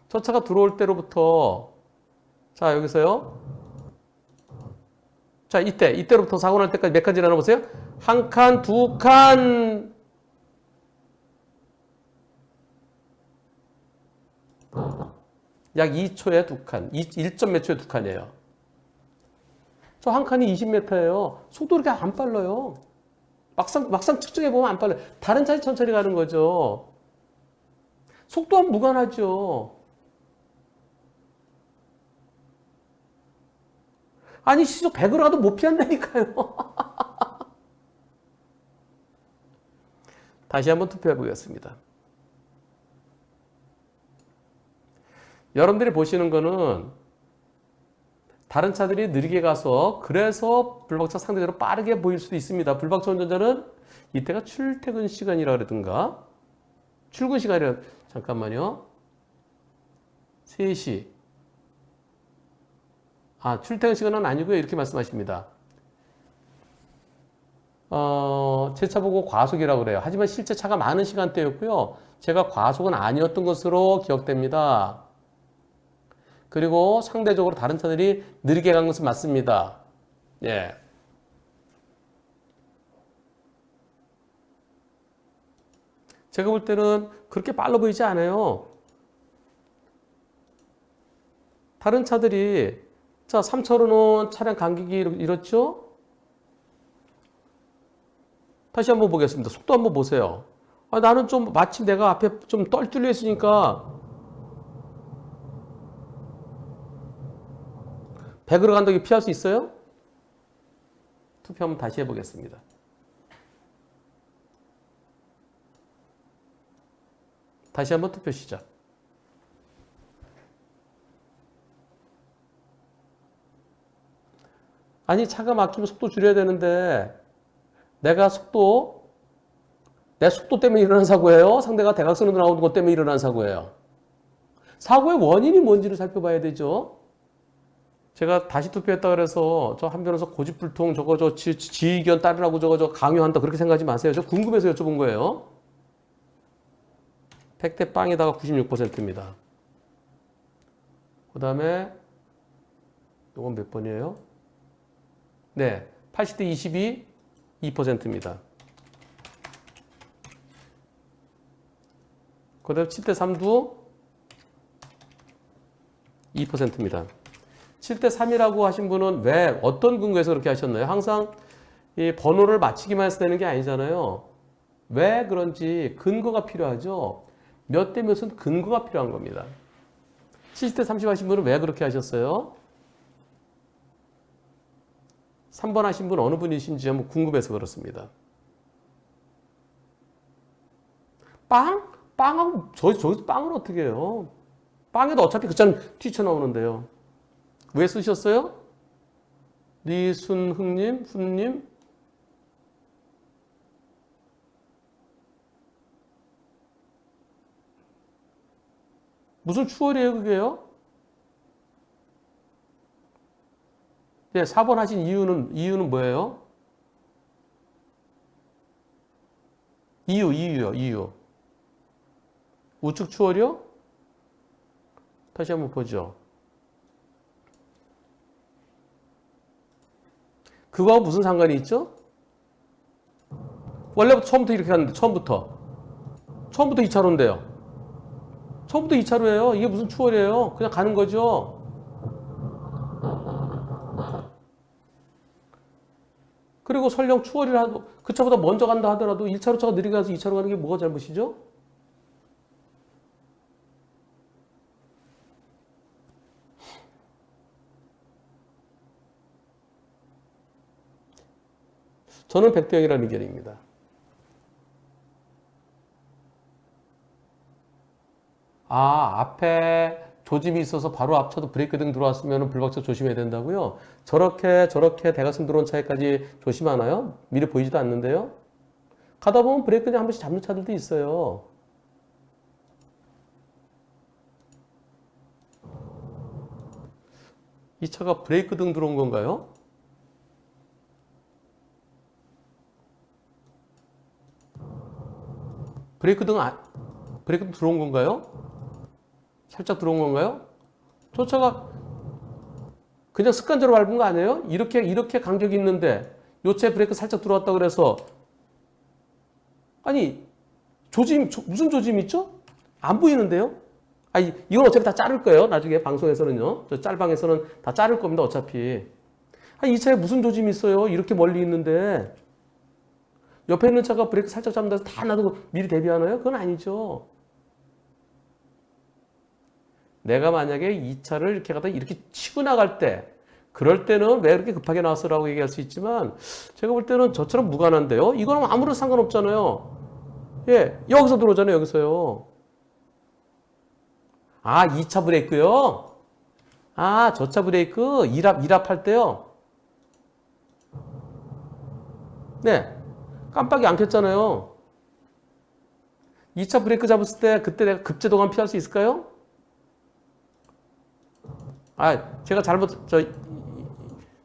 저 차가 들어올 때로부터 자, 여기서요. 자, 이때로부터 사고 날 때까지 몇 칸 지나나 보세요. 한 칸, 두 칸. 약 2초에 두 칸. 1점 몇 초에 두 칸이에요. 저 한 칸이 20m예요. 속도 그렇게 안 빨라요. 막상 측정해보면 안 빨라요. 다른 차이 천천히 가는 거죠. 속도와 무관하죠. 아니, 시속 100으로 가도 못 피한다니까요. 다시 한번 투표해 보겠습니다. 여러분들이 보시는 거는 다른 차들이 느리게 가서 그래서 불박차 상대적으로 빠르게 보일 수도 있습니다. 불박차 운전자는 이때가 출퇴근 시간이라 그러든가 출근 시간이라 잠깐만요. 3시. 출퇴근 시간은 아니고요. 이렇게 말씀하십니다. 제 차 보고 과속이라고 그래요. 하지만 실제 차가 많은 시간대였고요. 제가 과속은 아니었던 것으로 기억됩니다. 그리고 상대적으로 다른 차들이 느리게 간 것은 맞습니다. 예. 제가 볼 때는 그렇게 빨라 보이지 않아요. 다른 차들이 자, 3차로는 차량 간격이 이렇죠? 다시 한번 보겠습니다. 속도 한번 보세요. 나는 좀 마침 내가 앞에 좀 뚫려 있으니까 100으로 간다고 피할 수 있어요? 투표 한번 다시 해보겠습니다. 다시 한번 투표 시작. 아니, 차가 막히면 속도 줄여야 되는데 내 속도 때문에 일어난 사고예요? 상대가 대각선으로 나오는 것 때문에 일어난 사고예요? 사고의 원인이 뭔지를 살펴봐야 되죠. 제가 다시 투표했다 그래서 저 한 변호사 고집불통 저거 지의견 따르라고 저거 강요한다 그렇게 생각하지 마세요. 저 궁금해서 여쭤본 거예요. 100대 빵에다가 96%입니다. 그 다음에 이건 몇 번이에요? 네, 80대 22, 2%입니다. 그 다음에 7대 3도 2%입니다. 7대 3이라고 하신 분은 왜 어떤 근거에서 그렇게 하셨나요? 항상 이 번호를 맞히기만 해서 되는 게 아니잖아요. 왜 그런지 근거가 필요하죠. 몇 대 몇은 근거가 필요한 겁니다. 70대 30 하신 분은 왜 그렇게 하셨어요? 3번 하신 분 어느 분이신지 한번 궁금해서 그렇습니다. 빵하고 저기서 빵을 어떻게 해요? 빵에도 어차피 그 잔 튀쳐나오는데요. 왜 쓰셨어요? 리순흥님, 훈님. 무슨 추월이에요, 그게요? 네, 4번 하신 이유는 뭐예요? 이유. 우측 추월이요? 다시 한번 보죠. 그거하고 무슨 상관이 있죠? 원래부터 처음부터 이렇게 갔는데, 처음부터 2차로인데요. 처음부터 2차로예요. 이게 무슨 추월이에요? 그냥 가는 거죠. 그리고 설령 추월이라도 그 차보다 먼저 간다 하더라도 1차로 차가 느리게 가서 2차로 가는 게 뭐가 잘못이죠? 저는 100대 0이라는 의견입니다. 앞에 조짐이 있어서 바로 앞차도 브레이크 등 들어왔으면 불박차 조심해야 된다고요? 저렇게 대각선 들어온 차에까지 조심하나요? 미리 보이지도 않는데요? 가다 보면 브레이크 그냥 한 번씩 잡는 차들도 있어요. 이 차가 브레이크 등 들어온 건가요? 브레이크 등 들어온 건가요? 살짝 들어온 건가요? 저 차가 그냥 습관적으로 밟은 거 아니에요? 이렇게 간격이 있는데 요 차에 브레이크 살짝 들어왔다 그래서 아니 무슨 조짐 있죠? 안 보이는데요? 이건 어차피 다 자를 거예요. 나중에 방송에서는요. 저 짤방에서는 다 자를 겁니다. 어차피. 이 차에 무슨 조짐이 있어요? 이렇게 멀리 있는데 옆에 있는 차가 브레이크 살짝 잡는다 해서 다 놔두고 미리 대비하나요? 그건 아니죠. 내가 만약에 이 차를 이렇게 가다 이렇게 치고 나갈 때 그럴 때는 왜 그렇게 급하게 나왔어라고 얘기할 수 있지만 제가 볼 때는 저처럼 무관한데요. 이거는 아무런 상관없잖아요. 예, 여기서 들어오잖아요. 여기서요. 2차 브레이크요? 저 차 브레이크 1합 할 때요? 네, 깜빡이 안 켰잖아요. 2차 브레이크 잡았을 때 그때 내가 급제동안 피할 수 있을까요? 제가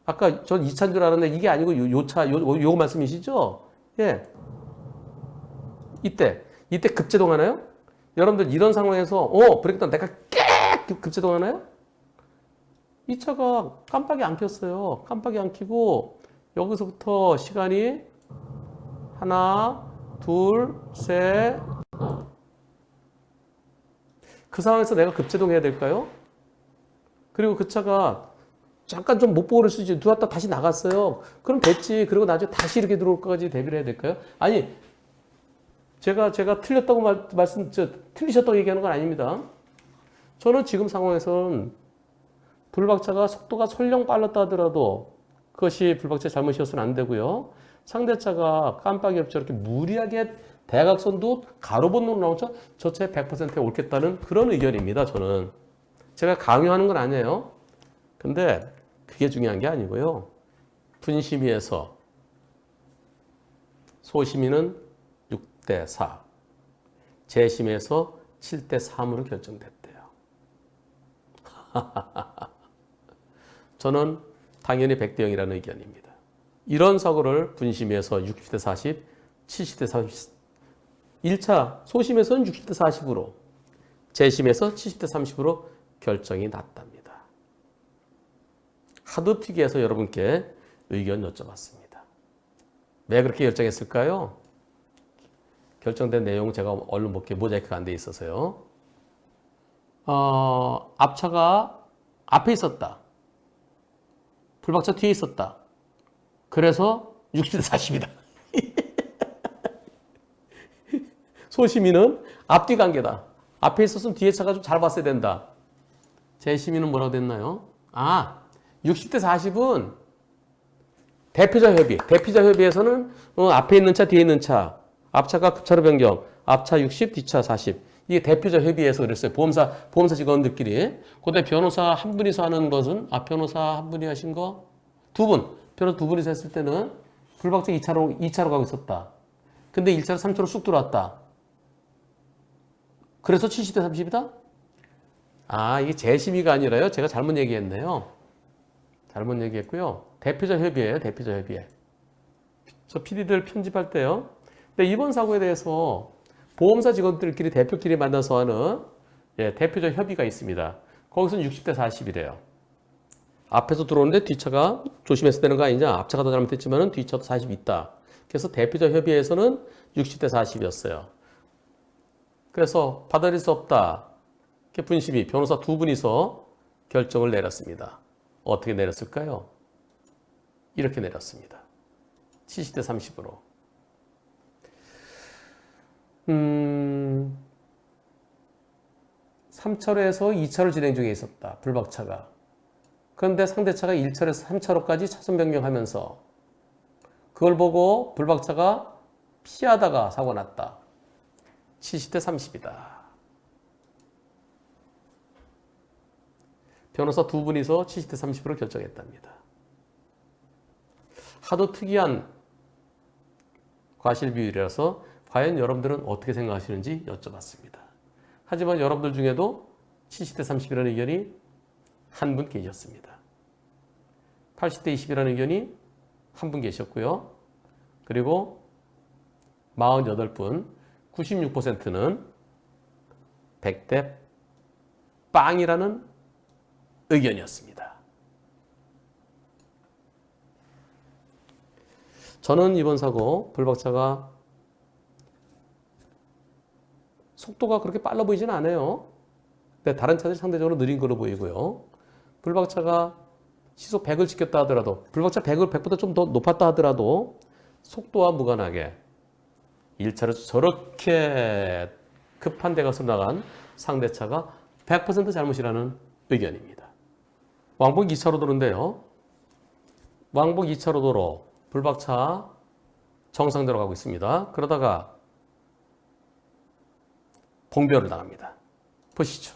아까 전 2차인 줄 알았는데 이게 아니고 요 말씀이시죠? 예. 이때 급제동 하나요? 여러분들 이런 상황에서 브레이크단 내가 급제동 하나요? 이 차가 깜빡이 안 켰어요. 깜빡이 안 켜고 여기서부터 시간이 하나, 둘, 셋. 그 상황에서 내가 급제동 해야 될까요? 그리고 그 차가 잠깐 좀 못 보고 그럴 수 있지. 들어왔다 다시 나갔어요. 그럼 됐지. 그리고 나중에 다시 이렇게 들어올 것까지 대비를 해야 될까요? 아니, 제가 틀렸다고 틀리셨다고 얘기하는 건 아닙니다. 저는 지금 상황에서는 불박차가 속도가 설령 빨랐다 하더라도 그것이 불박차의 잘못이었으면 안 되고요. 상대차가 깜빡이 없이 저렇게 무리하게 대각선도 가로번호로 나온 차, 저 차에 100%에 옳겠다는 그런 의견입니다. 저는. 제가 강요하는 건 아니에요. 근데 그게 중요한 게 아니고요. 분심위에서 소심위는 6대 4, 재심에서 7대 3으로 결정됐대요. 저는 당연히 100대 0이라는 의견입니다. 이런 사고를 분심위에서 60대 40, 70대 30, 1차 소심에서는 60대 40으로, 재심에서 70대 30으로 결정이 났답니다. 하도 특이해서 여러분께 의견 여쭤봤습니다. 왜 그렇게 결정했을까요? 결정된 내용 제가 얼른 볼게요. 모자이크가 안 돼 있어서요. 앞차가 앞에 있었다. 불박차 뒤에 있었다. 그래서 60대 40이다. 소심이는 앞뒤 관계다. 앞에 있었으면 뒤에 차가 좀 잘 봤어야 된다. 재심이는 뭐라고 됐나요? 60대 40은 대피자 협의. 대피자 협의에서는 앞에 있는 차, 뒤에 있는 차. 앞차가 급차로 변경. 앞차 60, 뒤차 40. 이게 대표자 협의에서 그랬어요. 보험사 직원들끼리. 그다음에 변호사 한 분이서 하는 것은 변호사 한 분이 하신 거 두 분. 변호사 두 분이서 했을 때는 불박차 2차로 가고 있었다. 근데 1차로 3차로 쑥 들어왔다. 그래서 70대 30이다? 아, 이게 재심의가 아니라요. 제가 잘못 얘기했네요. 잘못 얘기했고요. 대표자 협의예요. 대표자 협의회. 저 PD들 편집할 때요. 근데 이번 사고에 대해서 보험사 직원들끼리 대표끼리 만나서 하는 대표자 협의가 있습니다. 거기서는 60대 40이래요. 앞에서 들어오는데 뒤차가 조심해서 되는 거 아니냐. 앞차가 더 잘못했지만 뒤차도 40 있다. 그래서 대표자 협의에서는 60대 40이었어요. 그래서 받아들일 수 없다. 분심이 변호사 두 분이서 결정을 내렸습니다. 어떻게 내렸을까요? 이렇게 내렸습니다. 70대 30으로. 3차로에서 2차로 진행 중에 있었다. 불박차가. 그런데 상대차가 1차로에서 3차로까지 차선 변경하면서 그걸 보고 불박차가 피하다가 사고 났다. 70대 30이다. 변호사 두 분이서 70대 30으로 결정했답니다. 하도 특이한 과실 비율이라서 과연 여러분들은 어떻게 생각하시는지 여쭤봤습니다. 하지만 여러분들 중에도 70대 30이라는 의견이 한 분 계셨습니다. 80대 20이라는 의견이 한 분 계셨고요. 그리고 48분, 96%는 100대 빵이라는 의견이었습니다. 저는 이번 사고 불박차가 속도가 그렇게 빨라 보이진 않아요. 근데 다른 차들이 상대적으로 느린 걸로 보이고요. 불박차가 시속 100을 지켰다 하더라도 불박차 100보다 좀 더 높았다 하더라도 속도와 무관하게 1차로 저렇게 급한 데가서 나간 상대차가 100% 잘못이라는 의견입니다. 왕복 2차로 도로인데요. 왕복 2차로 도로 불박차 정상대로 가고 있습니다. 그러다가 봉변을 당합니다. 보시죠.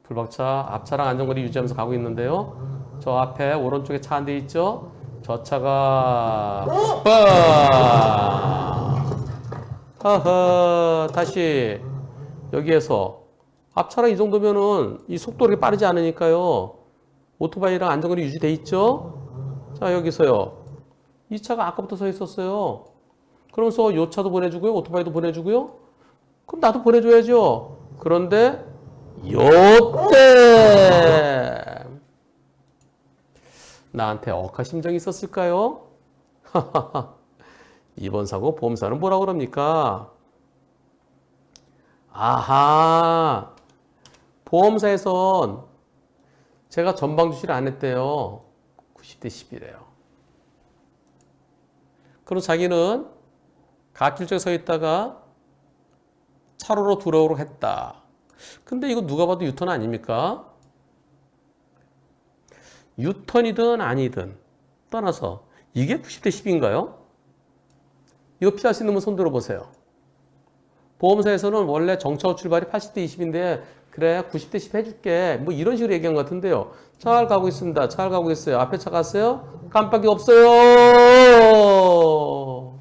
불박차 앞차랑 안전거리 유지하면서 가고 있는데요. 저 앞에 오른쪽에 차 한 대 있죠. 저 차가 허허 다시 여기에서 앞차랑 이 정도면은 이 속도가 그렇게 빠르지 않으니까요. 오토바이랑 안전거리 유지돼 있죠. 자 여기서요. 이 차가 아까부터 서 있었어요. 그러면서 요 차도 보내주고요. 오토바이도 보내주고요. 그럼 나도 보내줘야죠. 그런데 요때 나한테 억하심정이 있었을까요? 이번 사고 보험사는 뭐라고 그럽니까? 아하, 보험사에선 제가 전방 주시를 안 했대요. 90대 10이래요. 그럼 자기는 갓길 쪽에 서 있다가 차로로 들어오도록 했다. 근데 이거 누가 봐도 유턴 아닙니까? 유턴이든 아니든 떠나서 이게 90대 10인가요? 이거 피할 수 있는 분 손 들어보세요. 보험사에서는 원래 정차후 출발이 80대 20인데 그래 90대 10 해줄게 뭐 이런 식으로 얘기한 것 같은데요. 잘 가고 있습니다. 잘 가고 있어요. 앞에 차 갔어요? 깜빡이 없어요.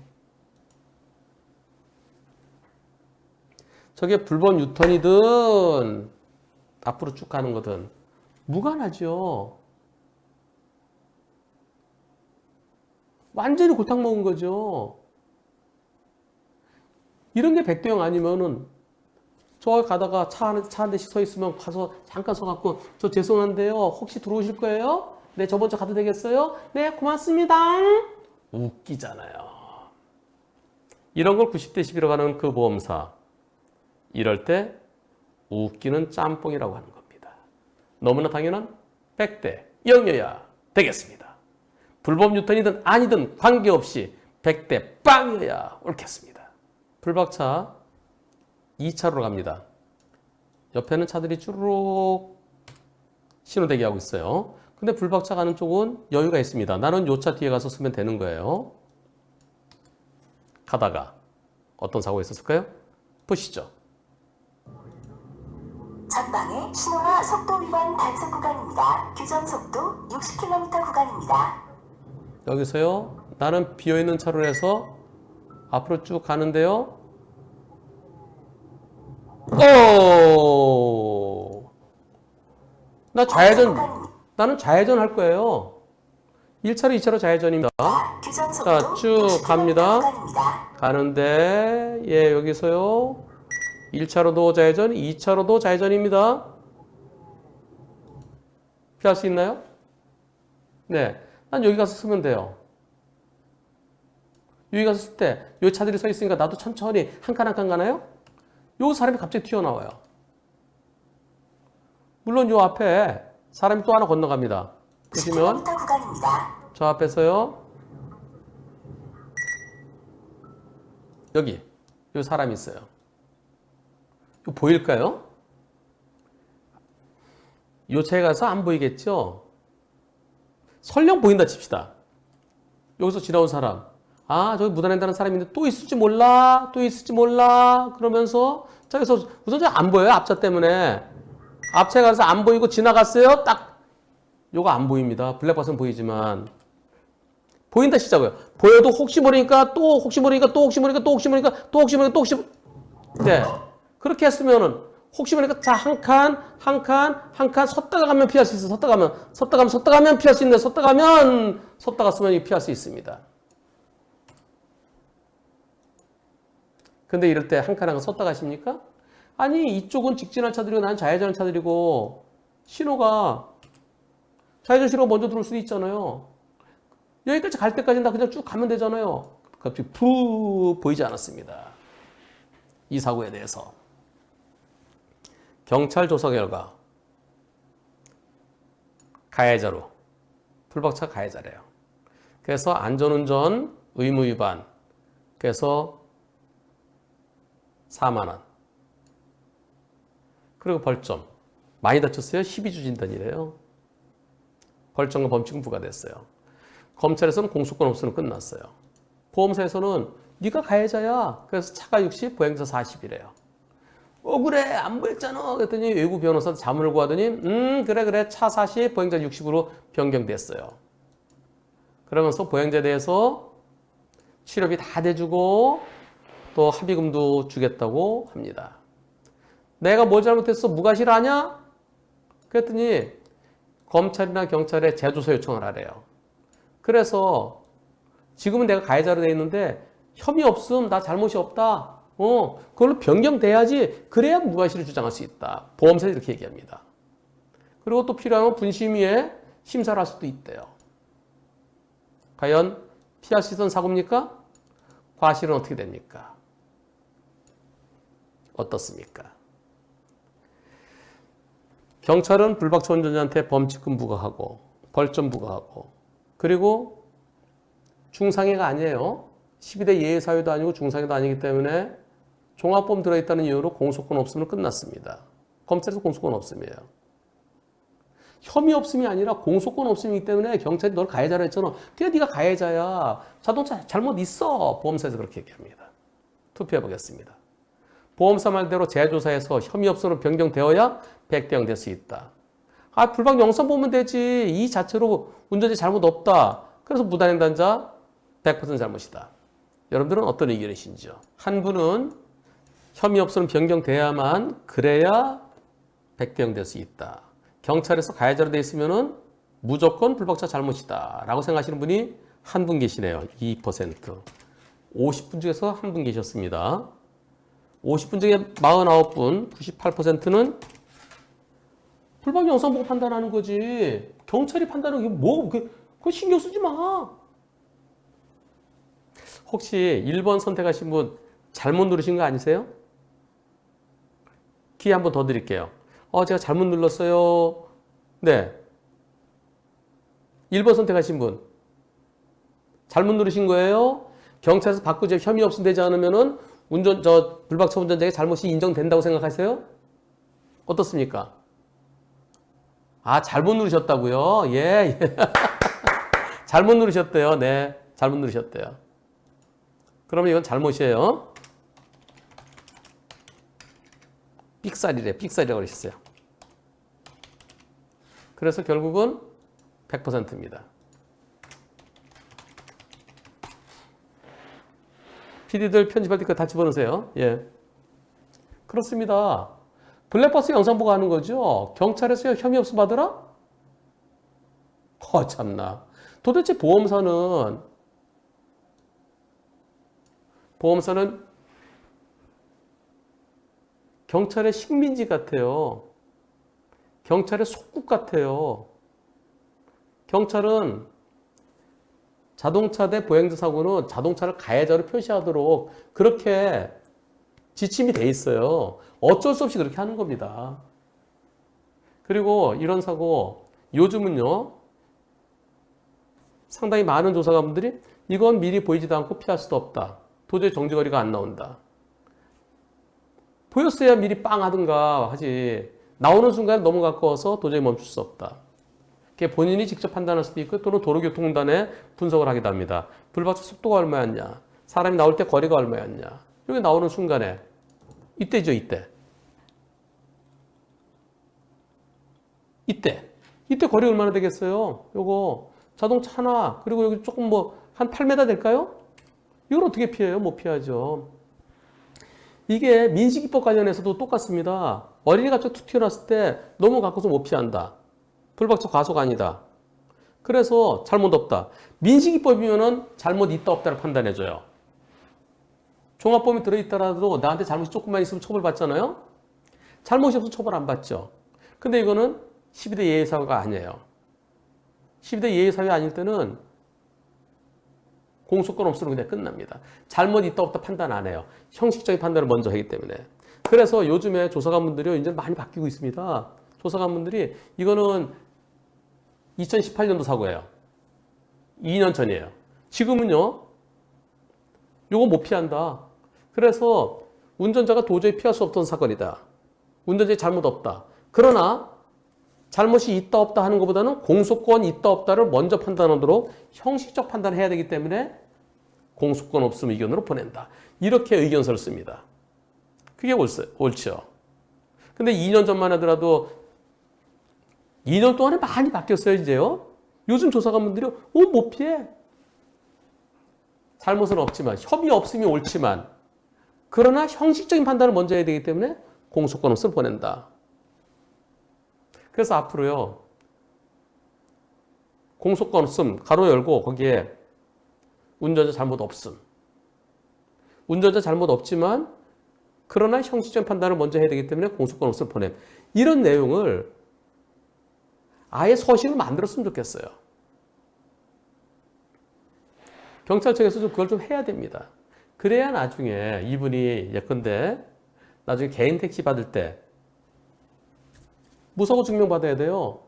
저게 불법 유턴이든 앞으로 쭉 가는 거든 무관하죠. 완전히 골탕 먹은 거죠. 이런 게 100대 0 아니면은 저 가다가 차 한 대씩 서 있으면 가서 잠깐 서갖고 저 죄송한데요. 혹시 들어오실 거예요? 네, 저 먼저 가도 되겠어요? 네, 고맙습니다. 웃기잖아요. 이런 걸 90대 10이라고 하는 그 보험사. 이럴 때 웃기는 짬뽕이라고 하는 겁니다. 너무나 당연한 100대 0이어야 되겠습니다. 불법 유턴이든 아니든 관계없이 100대 빵이어야 옳겠습니다. 불박차 2차로로 갑니다. 옆에는 차들이 쭈르륵 신호 대기하고 있어요. 근데 불박차 가는 쪽은 여유가 있습니다. 나는 요 차 뒤에 가서 쓰면 되는 거예요. 가다가 어떤 사고가 있었을까요? 보시죠. 전방에 신호와 속도 위반 단속 구간입니다. 규정 속도 60km 구간입니다. 여기서요. 나는 비어있는 차로에서 앞으로 쭉 가는데요. 오! 나 좌회전, 단속 나는 좌회전 할 거예요. 1차로 2차로 좌회전입니다. 규정 속도 자, 쭉 60km 갑니다. 구간입니다. 가는데, 예, 여기서요. 1차로도 좌회전, 2차로도 좌회전입니다. 피할 수 있나요? 네. 난 여기 가서 쓰면 돼요. 여기 가서 쓸 때, 요 차들이 서 있으니까 나도 천천히 한 칸 한 칸 가나요? 요 사람이 갑자기 튀어나와요. 물론 요 앞에 사람이 또 하나 건너갑니다. 보시면, 10km 구간입니다. 저 앞에서요. 여기, 요 사람이 있어요. 이거 보일까요? 요 차에 가서 안 보이겠죠? 설령 보인다 칩시다. 여기서 지나온 사람. 아, 저기 무단횡단하는 사람이 있는데 또 있을지 몰라, 또 있을지 몰라. 그러면서 저기서 우선 저 안 보여요, 앞차 때문에. 앞차에 가서 안 보이고 지나갔어요. 딱 요거 안 보입니다. 블랙박스는 보이지만 보인다 시작해요. 보여도 혹시 모르니까 또 혹시 모르니까 또 혹시 모르니까 또 혹시 모르니까 또 혹시 모르니까 또 혹시 네. 그렇게 했으면은 혹시 모르니까 자, 한 칸 섰다가 가면 피할 수 있어. 섰다가 가면 피할 수 있는데 섰다가 쓰면 피할 수 있습니다. 근데 이럴 때 한 칸 섰다 가십니까? 아니, 이쪽은 직진할 차들이고 난 좌회전할 차들이고 신호가 좌회전 신호가 먼저 들어올 수도 있잖아요. 여기까지 갈 때까지 나 그냥 쭉 가면 되잖아요. 갑자기 푹 보이지 않았습니다. 이 사고에 대해서. 경찰 조사 결과 가해자로 풀박차 가해자래요. 그래서 안전운전 의무 위반 그래서 4만 원. 그리고 벌점. 많이 다쳤어요. 12주 진단이래요. 벌점과 범칙은 부과됐어요. 검찰에서는 공소권 없으면 끝났어요. 보험사에서는 네가 가해자야. 그래서 차가 60, 보행자 40이래요. 그래 안 보였잖아. 그랬더니 외부 변호사한테 자문을 구하더니 그래 차 40, 보행자 60으로 변경됐어요. 그러면서 보행자에 대해서 치료비 다 대주고 또 합의금도 주겠다고 합니다. 내가 뭘 잘못했어? 무과실하냐? 그랬더니 검찰이나 경찰에 재조사 요청을 하래요. 그래서 지금은 내가 가해자로 돼 있는데 혐의 없음, 나 잘못이 없다. 그걸로 변경돼야지. 그래야 무과실을 주장할 수 있다. 보험사에 이렇게 얘기합니다. 그리고 또 필요하면 분심위에 심사를 할 수도 있대요. 과연 피할 수 있던 사고입니까? 과실은 어떻게 됩니까? 어떻습니까? 경찰은 불박차 운전자한테 범칙금 부과하고 벌점 부과하고 그리고 중상해가 아니에요. 12대 예외사유도 아니고 중상해도 아니기 때문에 종합보험 들어있다는 이유로 공소권 없음으로 끝났습니다. 검찰에서 공소권 없음이에요. 혐의 없음이 아니라 공소권 없음이기 때문에 경찰이 널 가해자라 했잖아. 그냥 네가 가해자야. 자동차 잘못 있어. 보험사에서 그렇게 얘기합니다. 투표해 보겠습니다. 보험사 말대로 재조사에서 혐의 없음으로 변경되어야 100대 0 될 수 있다. 아, 불박 영상 보면 되지. 이 자체로 운전자 잘못 없다. 그래서 무단횡단자 100% 잘못이다. 여러분들은 어떤 의견이신지요? 한 분은 혐의 없음은 변경돼야만 그래야 100대 0 될 수 있다. 경찰에서 가해자로 돼 있으면은 무조건 불박차 잘못이다. 라고 생각하시는 분이 한 분 계시네요. 2%. 50분 중에서 한 분 계셨습니다. 50분 중에 49분, 98%는 불박 영상 보고 판단하는 거지. 경찰이 판단하는 게 뭐, 그거 신경 쓰지 마. 혹시 1번 선택하신 분 잘못 누르신 거 아니세요? 기회 한 번 더 드릴게요. 제가 잘못 눌렀어요. 네. 1번 선택하신 분. 잘못 누르신 거예요? 경찰에서 바꾸지 혐의 없음 되지 않으면은 불박차 운전자의 잘못이 인정된다고 생각하세요? 어떻습니까? 아, 잘못 누르셨다고요? 예. 잘못 누르셨대요. 네. 잘못 누르셨대요. 그러면 이건 잘못이에요. 삑살이래. 삑살이라고 그러셨어요. 그래서 결국은 100%입니다. PD들 편집할 때 다 집어넣으세요. 예. 그렇습니다. 블랙박스 영상 보고 하는 거죠. 경찰에서 혐의 없음 받으라? 참나. 도대체 보험사는 경찰의 식민지 같아요. 경찰의 속국 같아요. 경찰은 자동차 대 보행자 사고는 자동차를 가해자로 표시하도록 그렇게 지침이 돼 있어요. 어쩔 수 없이 그렇게 하는 겁니다. 그리고 이런 사고 요즘은요. 상당히 많은 조사관분들이 이건 미리 보이지도 않고 피할 수도 없다. 도저히 정지거리가 안 나온다. 보였어야 미리 빵 하든가 하지. 나오는 순간 너무 가까워서 도저히 멈출 수 없다. 본인이 직접 판단할 수도 있고 또는 도로교통공단에 분석을 하기도 합니다. 불박차 속도가 얼마였냐. 사람이 나올 때 거리가 얼마였냐. 여기 나오는 순간에 이때죠. 이때 거리 얼마나 되겠어요? 요거 자동차 하나 그리고 여기 조금 한 8m 될까요? 이걸 어떻게 피해요? 못 피하죠. 이게 민식이법 관련해서도 똑같습니다. 어린이가 툭 튀어나왔을 때 너무 가까워서 못 피한다. 불박차 과속 아니다. 그래서 잘못 없다. 민식이법이면은 잘못 있다 없다를 판단해줘요. 종합범위 들어있더라도 나한테 잘못이 조금만 있으면 처벌받잖아요. 잘못이 없으면 처벌 안 받죠. 근데 이거는 12대 예외사유가 아니에요. 12대 예외사유 아닐 때는 공소권 없으면 그냥 끝납니다. 잘못 있다 없다 판단 안 해요. 형식적인 판단을 먼저 하기 때문에. 그래서 요즘에 조사관분들이 이제 많이 바뀌고 있습니다. 조사관분들이 이거는 2018년도 사고예요. 2년 전이에요. 지금은요. 요거 못 피한다. 그래서 운전자가 도저히 피할 수 없던 사건이다. 운전자의 잘못 없다. 그러나 잘못이 있다 없다 하는 것보다는 공소권 있다 없다를 먼저 판단하도록 형식적 판단을 해야 되기 때문에 공소권 없음 의견으로 보낸다. 이렇게 의견서를 씁니다. 그게 옳죠. 근데 2년 전만 하더라도 2년 동안에 많이 바뀌었어요, 이제요. 요즘 조사관분들이 못 피해. 잘못은 없지만, 협의 없음이 옳지만, 그러나 형식적인 판단을 먼저 해야 되기 때문에 공소권 없음을 보낸다. 그래서 앞으로요, 공소권 없음, 가로 열고 거기에 운전자 잘못 없음. 운전자 잘못 없지만, 그러나 형식적인 판단을 먼저 해야 되기 때문에 공소권 없음을 보냄. 이런 내용을 아예 서식을 만들었으면 좋겠어요. 경찰청에서 그걸 좀 해야 됩니다. 그래야 나중에 이분이 예컨대 나중에 개인 택시 받을 때 무사고 증명받아야 돼요.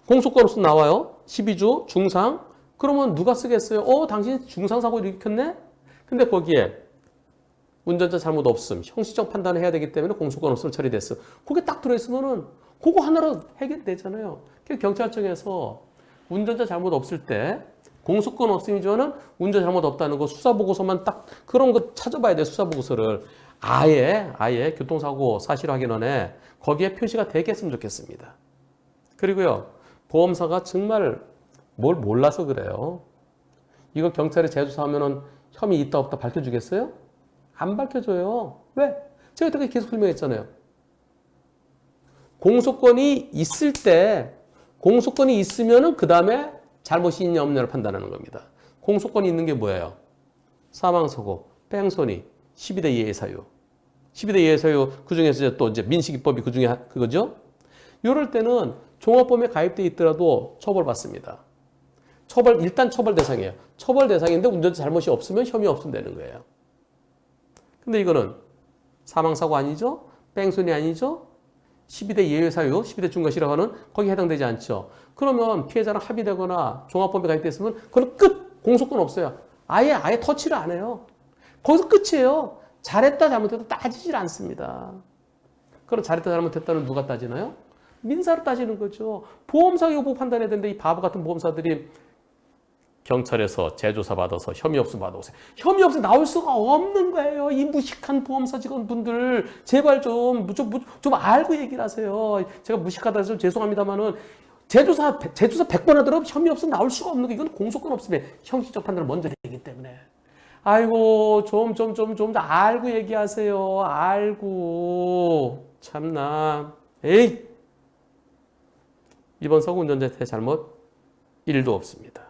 공소권 없음 나와요. 12주 중상. 그러면 누가 쓰겠어요? 당신 중상사고 일으켰네? 근데 거기에 운전자 잘못 없음, 형식적 판단을 해야 되기 때문에 공소권 없음 처리됐어. 그게 딱 들어있으면은 그거 하나로 해결되잖아요. 그래서 경찰청에서 운전자 잘못 없을 때 공소권 없음이지만은 운전 잘못 없다는 거 수사보고서만 딱 그런 거 찾아봐야 돼. 수사보고서를 아예 교통사고 사실 확인원에 거기에 표시가 되겠으면 좋겠습니다. 그리고요 보험사가 정말 뭘 몰라서 그래요. 이거 경찰에 재조사하면은 혐의 있다 없다 밝혀주겠어요? 안 밝혀줘요. 왜? 제가 그렇게 계속 설명했잖아요. 공소권이 있을 때 공소권이 있으면은 그 다음에 잘못이 있냐 없냐를 판단하는 겁니다. 공소권이 있는 게 뭐예요? 사망사고, 뺑소니, 12대 예외사유. 12대 예외사유 그 중에서 또 이제 민식이법이 그 중에 그거죠. 이럴 때는 종합범위에 가입돼 있더라도 처벌받습니다. 일단 처벌 대상이에요. 처벌 대상인데 운전자 잘못이 없으면 혐의 없으면 되는 거예요. 근데 이거는 사망사고 아니죠? 뺑소니 아니죠? 12대 예외사유, 12대 중과실이라고 하는 거기에 해당되지 않죠. 그러면 피해자랑 합의되거나 종합범위에 가입돼 있으면 그건 끝! 공소권 없어요. 아예 터치를 안 해요. 거기서 끝이에요. 잘했다 잘못했다 따지질 않습니다. 그럼 잘했다 잘못했다는 누가 따지나요? 민사로 따지는 거죠. 보험사 여부 판단해야 되는데 이 바보 같은 보험사들이 경찰에서 재조사 받아서 혐의 없음 받아오세요. 혐의 없음 나올 수가 없는 거예요. 이 무식한 보험사 직원분들 제발 좀 알고 얘기를 하세요. 제가 무식하다 해서 죄송합니다만은 재조사 100번 하더라도 혐의 없음 나올 수가 없는 거 이건 공소권 없음에 형식적 판단을 먼저 내기 때문에 아이고, 좀 더 알고 얘기하세요. 알고. 참나. 에이! 이번 서구 운전자 잘못 1도 없습니다.